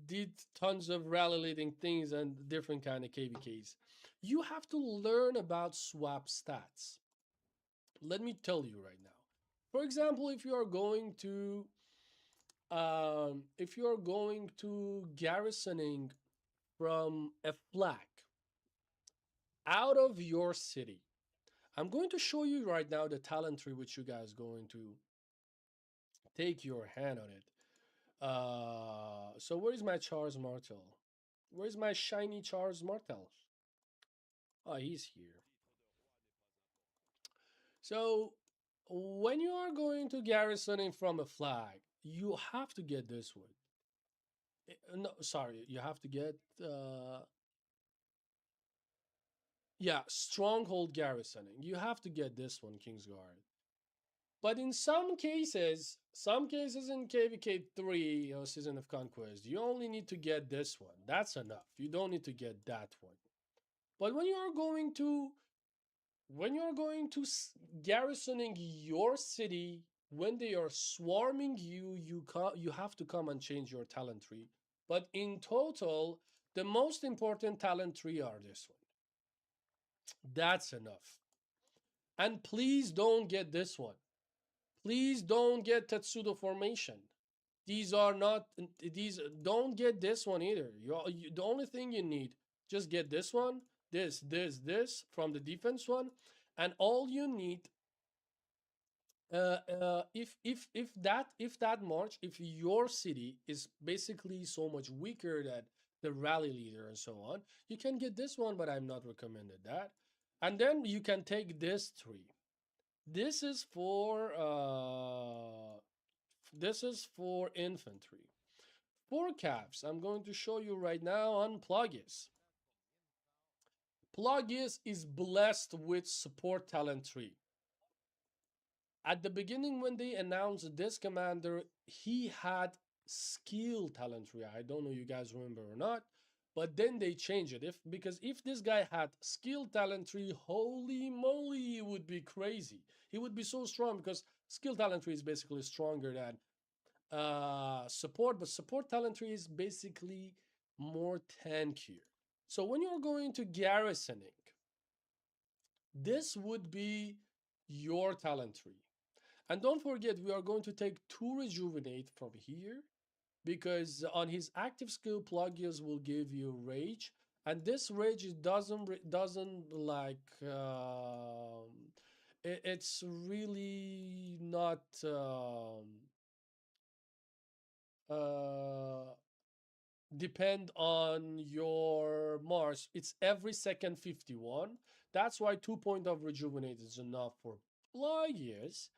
did tons of rally leading things and different kind of KVKs. You have to learn about swap stats. Let me tell you right now. For example, if you are going to garrisoning from a flag out of your city, I'm going to show you right now the talent tree which you guys going to take your hand on it. So where is my Charles Martel? Where's my shiny Charles Martel? Oh, he's here. So when you are going to garrisoning from a flag, you have to get this one. No, sorry, you have to get yeah, stronghold garrisoning. You have to get this one, Kingsguard. But in some cases in KVK 3 or Season of Conquest, you only need to get this one. That's enough. You don't need to get that one. But when you're going to garrisoning your city, when they are swarming you, you have to come and change your talent tree. But in total, the most important talent tree are this one. That's enough. And please don't get this one. Please don't get Tetsudo formation. These are not these. Don't get this one either. The only thing you need, just get this one, this from the defense one, and all you need. If that march, if your city is basically so much weaker than the rally leader and so on, you can get this one, but I'm not recommended that. And then you can take this three. This is for infantry. For caps, I'm going to show you right now on Plagueis. Plagueis is blessed with support talent tree. At the beginning, when they announced this commander, he had skill talent tree. I don't know you guys remember or not, but then they changed it. Because if this guy had skill talent tree, holy moly, he would be crazy. He would be so strong because skill talent tree is basically stronger than support, but support talent tree is basically more tankier. So when you're going to garrisoning, this would be your talent tree. And don't forget, we are going to take 2 rejuvenate from here because on his active skill, Plagius will give you rage, and this rage doesn't like it's really not uh, depend on your Mars. It's every second 51. That's why 2 point of rejuvenate is enough for Plagius.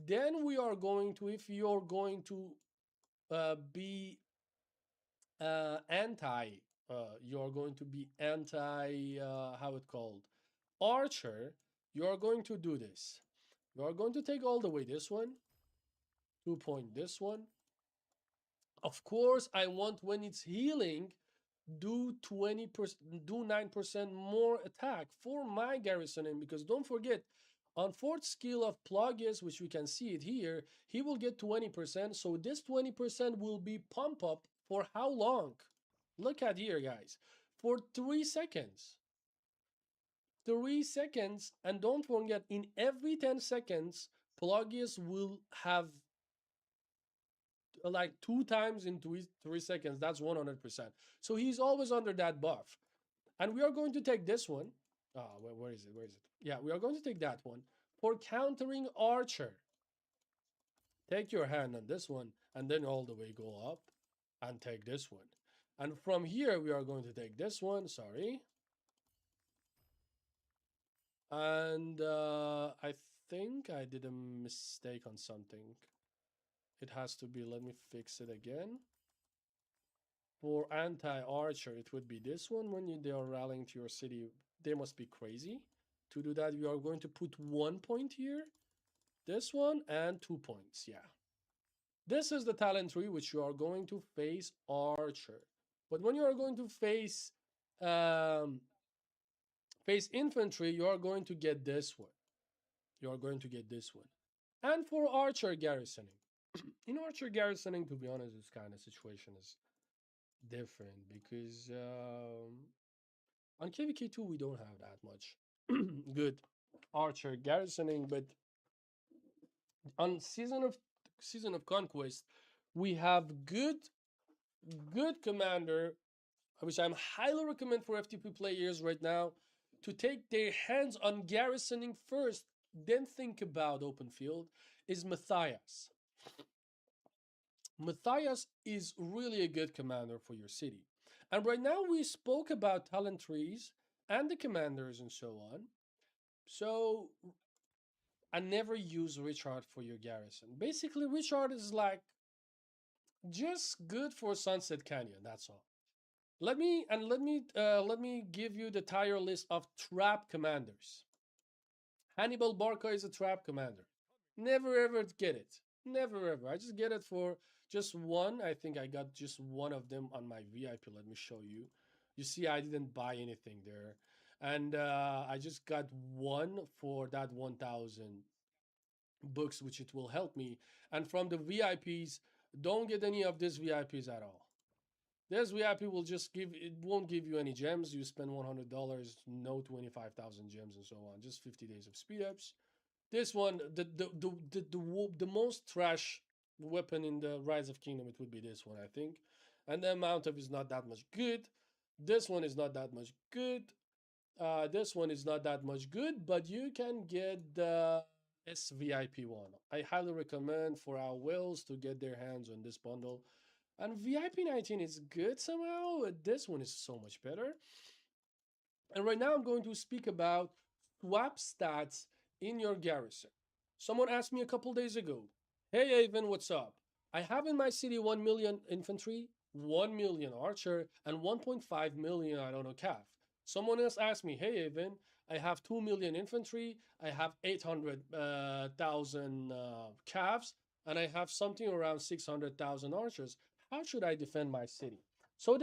Then we are going to, if you're going to be anti, you're going to be anti, how it called, archer, you're going to do this. You're going to take all the way this one, 2 point this one. Of course, I want when it's healing, do 20%, do 9% more attack for my garrisoning, because don't forget, on fourth skill of Plagueis, which we can see it here, he will get 20%. So this 20% will be pump up for how long? Look at here, guys. For 3 seconds. 3 seconds. And don't forget, in every 10 seconds, Plagueis will have like 2 times in 3 seconds. That's 100%. So he's always under that buff. And we are going to take this one. Where is it? Where is it? Yeah, we are going to take that one for countering archer. Take your hand on this one and then all the way go up and take this one. And from here, we are going to take this one. Sorry. And I think I did a mistake on something. It has to be, let me fix it again. For anti-archer, it would be this one. When they are rallying to your city, they must be crazy. To do that, we are going to put 1 point here, this one, and 2 points. Yeah. This is the talent tree which you are going to face archer. But when you are going to um, face infantry, you are going to get this one. You are going to get this one. And for archer garrisoning, in archer garrisoning, to be honest, this kind of situation is different because on KVK2 we don't have that much good archer garrisoning, but on season of conquest we have good commander, which I'm highly recommend for FTP players right now to take their hands on garrisoning first, then think about open field, is Matthias. Matthias is really a good commander for your city. And right now we spoke about talent trees and the commanders and so on. So I never use Richard for your garrison. Basically, Richard is like just good for Sunset Canyon. That's all. Let me give you the tier list of trap commanders. Hannibal Barca is a trap commander. Never ever get it. Never ever. I just get it for just one. I think I got just one of them on my VIP. Let me show you. You see, I didn't buy anything there. And I just got one for that 1,000 books, which it will help me. And from the VIPs, don't get any of these VIPs at all. This VIP will just give, it won't give you any gems. You spend $100, no 25,000 gems and so on. Just 50 days of speed ups. This one, the most trash weapon in the Rise of Kingdom, it would be this one, I think. And the amount of is not that much good. This one is not that much good. This one is not that much good, but you can get the SVIP one. I highly recommend for our whales to get their hands on this bundle. And VIP 19 is good somehow, but this one is so much better. And right now I'm going to speak about swap stats in your garrison. Someone asked me a couple days ago, hey Avin, what's up? I have in my city 1 million infantry, 1 million archer, and 1.5 million, I don't know, cav. Someone else asked me, hey Avin, I have 2 million infantry, I have 800,000 calves, and I have something around 600,000 archers. How should I defend my city? So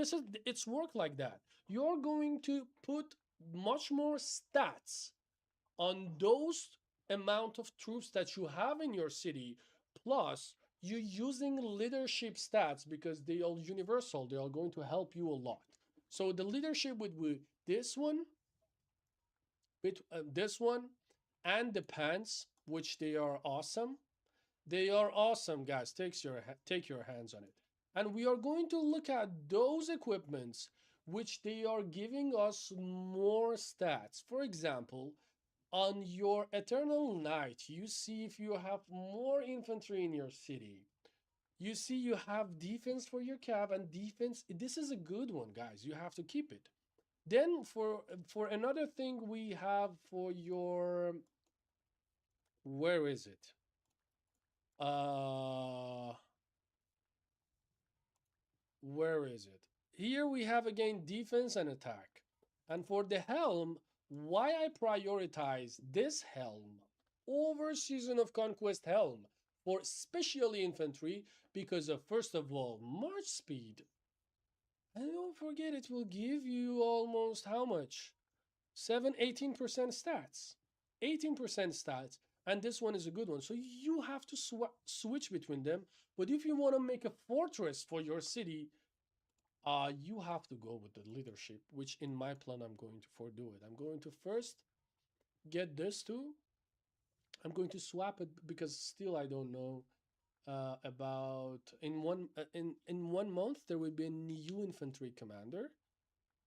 it's work like that. You're going to put much more stats on those amount of troops that you have in your city, plus you're using leadership stats because they are universal. They are going to help you a lot. So the leadership would be this one, and the pants, which they are awesome. They are awesome, guys. Take your hands on it. And we are going to look at those equipments which they are giving us more stats. For example, on your Eternal Night, you see if you have more infantry in your city. You see you have defense for your cav and defense. This is a good one, guys. You have to keep it. Then for another thing we have for your, where is it? Uh where is it? Here we have again defense and attack. And for the helm, why I prioritize this helm over Season of Conquest helm for especially infantry, because of, first of all, march speed. And don't forget, it will give you almost how much? 18% stats. 18% stats. And this one is a good one. So you have to switch between them. But if you want to make a fortress for your city, you have to go with the leadership, which in my plan I'm going to for do it. I'm going to first get this too. I'm going to swap it because still I don't know about in 1 month there will be a new infantry commander,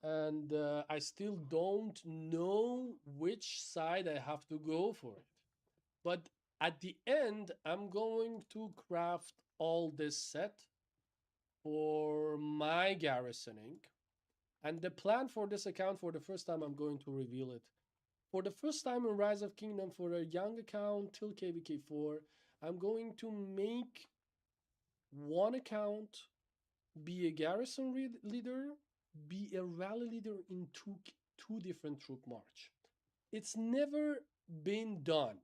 and I still don't know which side I have to go for it. But at the end, I'm going to craft all this set for my garrisoning. And the plan for this account, for the first time, I'm going to reveal it. For the first time in Rise of Kingdom, for a young account till KVK4, I'm going to make one account be a garrison leader, be a rally leader in two different troop march. It's never been done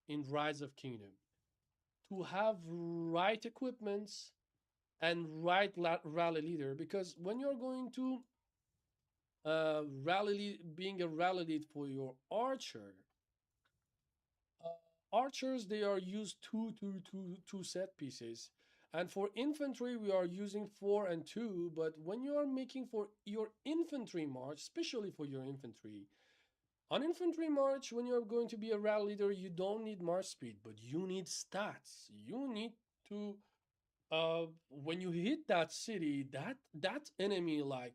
in Rise of Kingdom to have right equipments and right rally leader, because when you're going to being a rally lead for your archer, archers they are used two set pieces, and for infantry we are using 4 and 2. But when you are making for your infantry march, especially for your infantry, on infantry march, when you're going to be a rally leader, you don't need march speed, but you need stats. You need to when you hit that city, that enemy like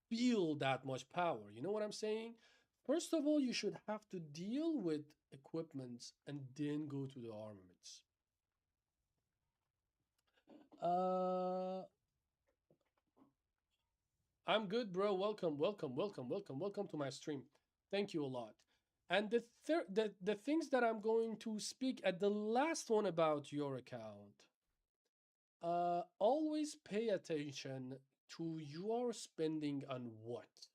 feel that much power. You know what I'm saying? First of all, you should have to deal with equipments and then go to the armaments. Uh, I'm good, bro. Welcome to my stream. Thank you a lot. And the things that I'm going to speak at the last one about your account. Always pay attention to your spending on what.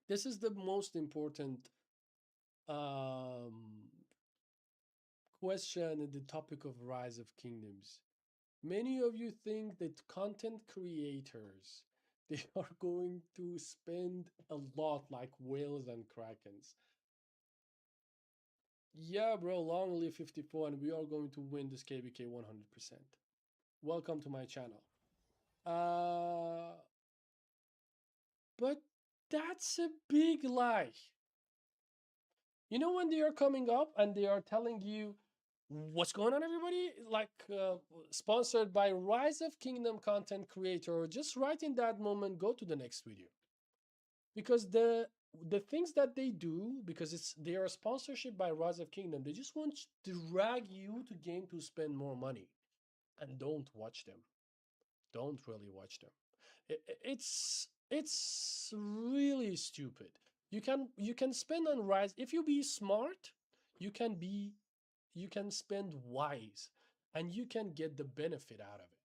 This is the most important um, question in the topic of Rise of Kingdoms. Many of you think that content creators they are going to spend a lot like whales and krakens. Yeah, bro, long live 54, and we are going to win this KBK 100%. Welcome to my channel. But that's a big lie. You know, when they are coming up and they are telling you what's going on, everybody, like sponsored by Rise of Kingdom content creator, just right in that moment, go to the next video. Because the things that they do, because they are sponsorship by Rise of Kingdom, they just want to drag you to game to spend more money. And don't watch them. Don't really watch them. It's really stupid. You can spend on Rise if you be smart. You can spend wise, and you can get the benefit out of it.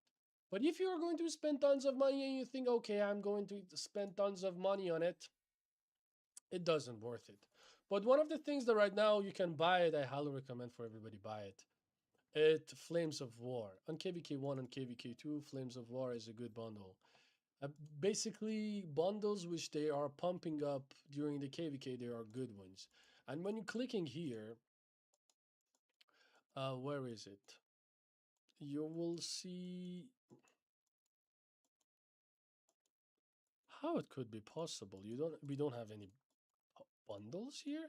But if you are going to spend tons of money and you think, okay, I'm going to spend tons of money on it, it doesn't worth it. But one of the things that right now you can buy it, I highly recommend for everybody buy it. Flames of War on KVK1 and KVK2. Flames of War is a good bundle. Basically, bundles which they are pumping up during the KVK, they are good ones. And when you're clicking here, where is it? You will see how it could be possible? We don't have any bundles here.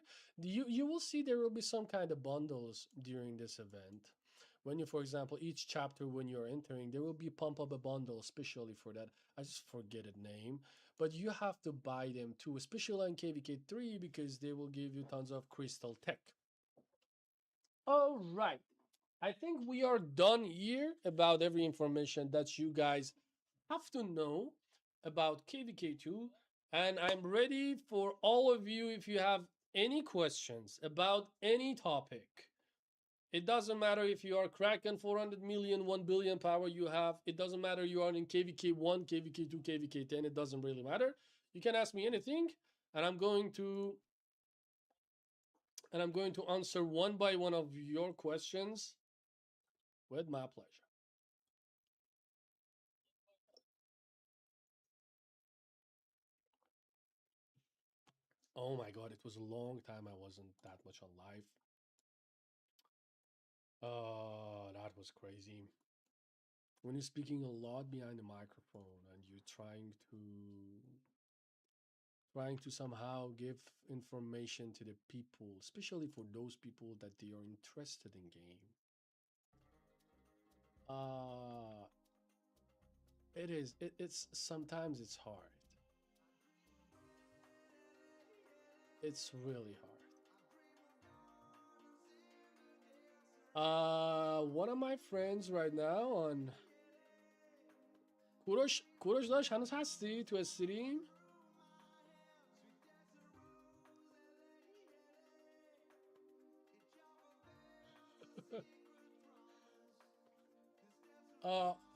You will see there will be some kind of bundles during this event. When you, for example, each chapter when you're entering, there will be pump up a bundle especially for that. I just forget the name, but you have to buy them too, especially on KVK3 because they will give you tons of crystal tech. All right. I think we are done here about every information that you guys have to know about KVK2. And I'm ready for all of you if you have any questions about any topic. It doesn't matter if you are Kraken 400 million, 1 billion power you have. It doesn't matter you are in KVK1, KVK2, KVK10. It doesn't really matter. You can ask me anything, and I'm going to answer one by one of your questions with my pleasure. Oh my god, it was a long time I wasn't that much on live. Oh, that was crazy. When you're speaking a lot behind the microphone and you're trying to somehow give information to the people, especially for those people that they are interested in game. Uh it's sometimes it's hard. It's really hard. One of my friends right now on کوروش داشت هنوز هستی تو استریم؟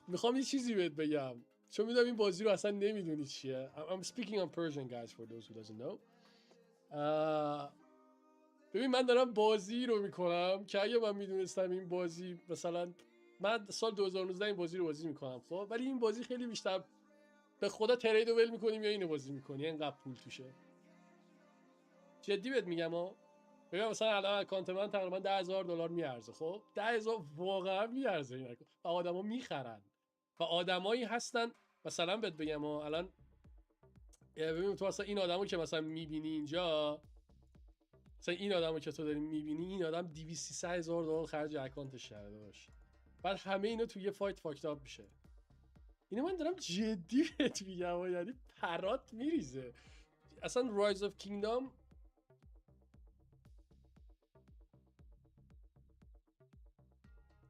میخوام یه چیزی بهت بگم چون میدونم این بازی رو اصلا نمیدونی چیه. I'm speaking on Persian guys for those who doesn't know. ببین من دارم بازی رو میکنم که اگه من میدونستم این بازی مثلا من سال 2019 این بازی رو بازی میکنم خب، ولی این بازی خیلی بیشتر به خدا ترید رو ول میکنیم یا اینو بازی میکنی اینقدر پول توشه. جدی بهت میگم ها. ببین مثلا الان اکانت من تقریبا $10,000 میارزه خب 10,000 واقعا میارزه این اکانت و آدما میخرن و آدمایی هستن مثلا بهت بگم ها الان ببین تو مثلا این آدمو که مثلا میبینی اینجا مثلا این آدمو که تو داری میبینی این آدم 200 هزار دلار خرج اکانتش کرده باشه بعد همه اینا توی یه فایت فاکت اپ میشه. اینو من دارم جدی بهت میگم یعنی پرات میریزه اصلا. رایز اف کینگدام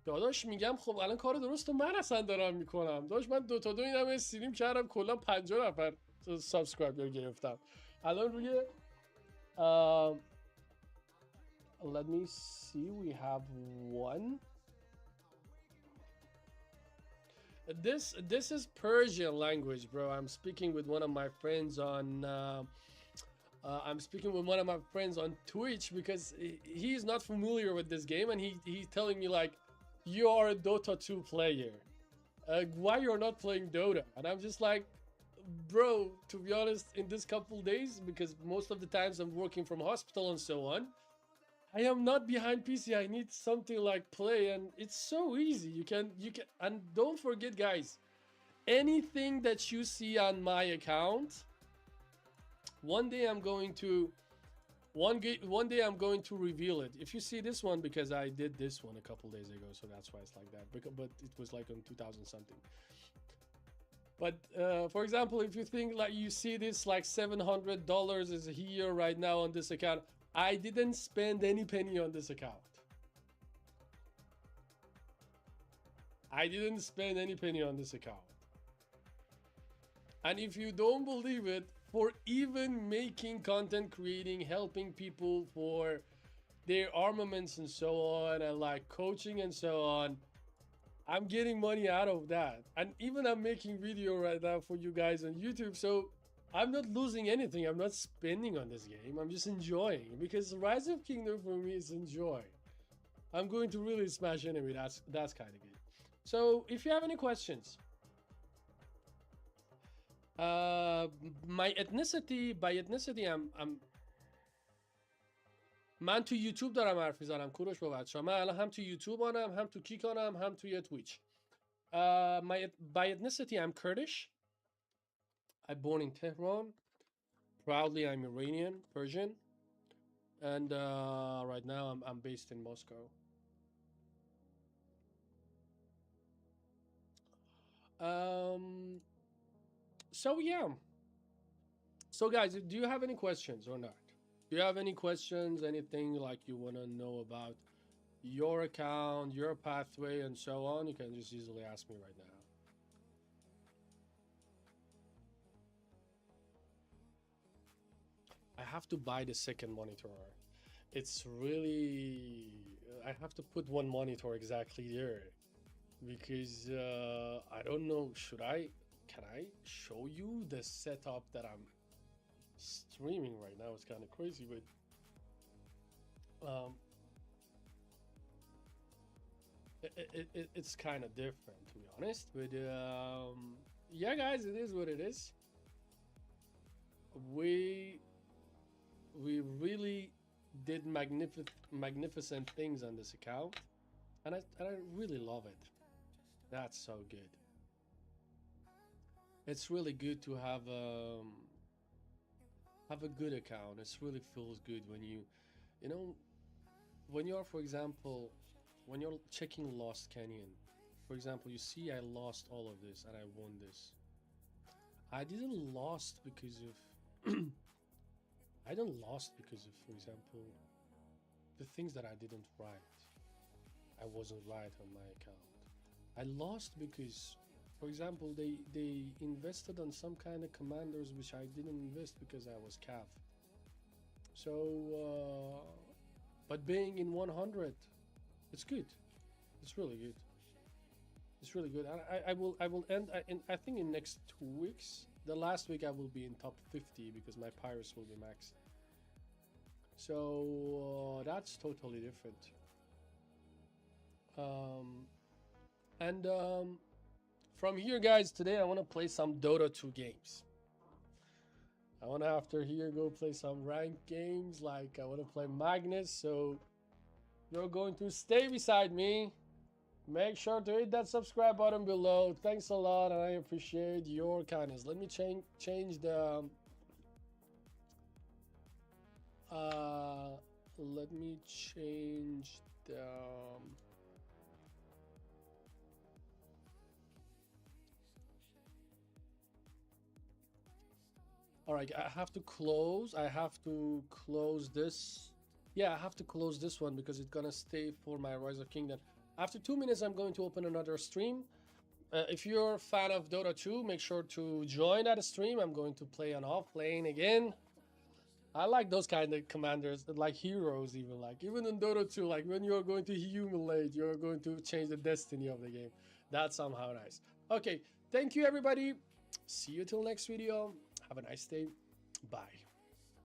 داداش میگم خب الان کار درست رو من اصلا دارم میکنم داداش. من دو تا دو اینم استریم کردم کلا 50 نفر سابسکرایبر گرفتم الان روی let me see we have one. This is Persian language, bro. I'm speaking with one of my friends on I'm speaking with one of my friends on Twitch because he's not familiar with this game and he's telling me like you are a Dota 2 player. Why you're not playing Dota? And I'm just like, bro, to be honest, in this couple days, because most of the times I'm working from hospital and so on, I am not behind PC. I need something like play, and it's so easy. You can, and don't forget, guys, anything that you see on my account, one day I'm going to reveal it. If you see this one, because I did this one a couple days ago, so that's why it's like that. But it was like on 2000 something. But for example, if you think like you see this like $700 is here right now on this account, I didn't spend any penny on this account. I didn't spend any penny on this account. And if you don't believe it, for even making content, creating, helping people for their armaments and so on, and like coaching and so on, I'm getting money out of that. And even I'm making video right now for you guys on YouTube, so I'm not losing anything. I'm not spending on this game. I'm just enjoying, because Rise of Kingdom for me is enjoy. I'm going to really smash enemy. That's kind of good. So if you have any questions, my ethnicity, by ethnicity I'm من تو یوتیوب دارم حرف میزنم کوروش با بچه‌ها. من الان هم تو یوتیوب هم تو کیک هم توی تویچ. By ethnicity I'm Kurdish. I'm born in Tehran. Proudly, I'm Iranian, Persian, and right now I'm based in Moscow. So yeah. So guys, do you have any questions or not? Do you have any questions? Anything like you want to know about your account, your pathway, and so on? You can just easily ask me right now. I have to buy the second monitor. It's really, I have to put one monitor exactly there because I don't know. Can I show you the setup that I'm streaming right now? It's kind of crazy, but um, it's kind of different, to be honest. But yeah, guys, it is what it is. We really did magnificent things on this account, and I really love it. That's so good. It's really good to have a good account. It really feels good when you know, when you're, for example, when you're checking Lost Canyon, for example, you see I lost all of this and I won this. I didn't lost because of I didn't lost because of, for example, the things that I didn't write. I wasn't right on my account. I lost because, for example, they invested on some kind of commanders which I didn't invest because I was CAF. So, but being in 100, it's good. It's really good. It's really good. I will end. I think in next 2 weeks. The last week I will be in top 50 because my Pirates will be maxed. So that's totally different. And from here, guys, today I want to play some Dota 2 games. I want to, after here, go play some ranked games. Like, I want to play Magnus. So you're going to stay beside me. Make sure to hit that subscribe button below. Thanks a lot, and I appreciate your kindness. Let me change the let me change the all right, I have to close this. Yeah, I have to close this one because it's gonna stay for my Rise of Kingdom. After 2 minutes, I'm going to open another stream. If you're a fan of Dota 2, make sure to join that stream. I'm going to play on off lane again. I like those kind of commanders, like heroes even. Like, even in Dota 2, like when you're going to humiliate, you're going to change the destiny of the game. That's somehow nice. Okay, thank you everybody. See you till next video. Have a nice day. Bye.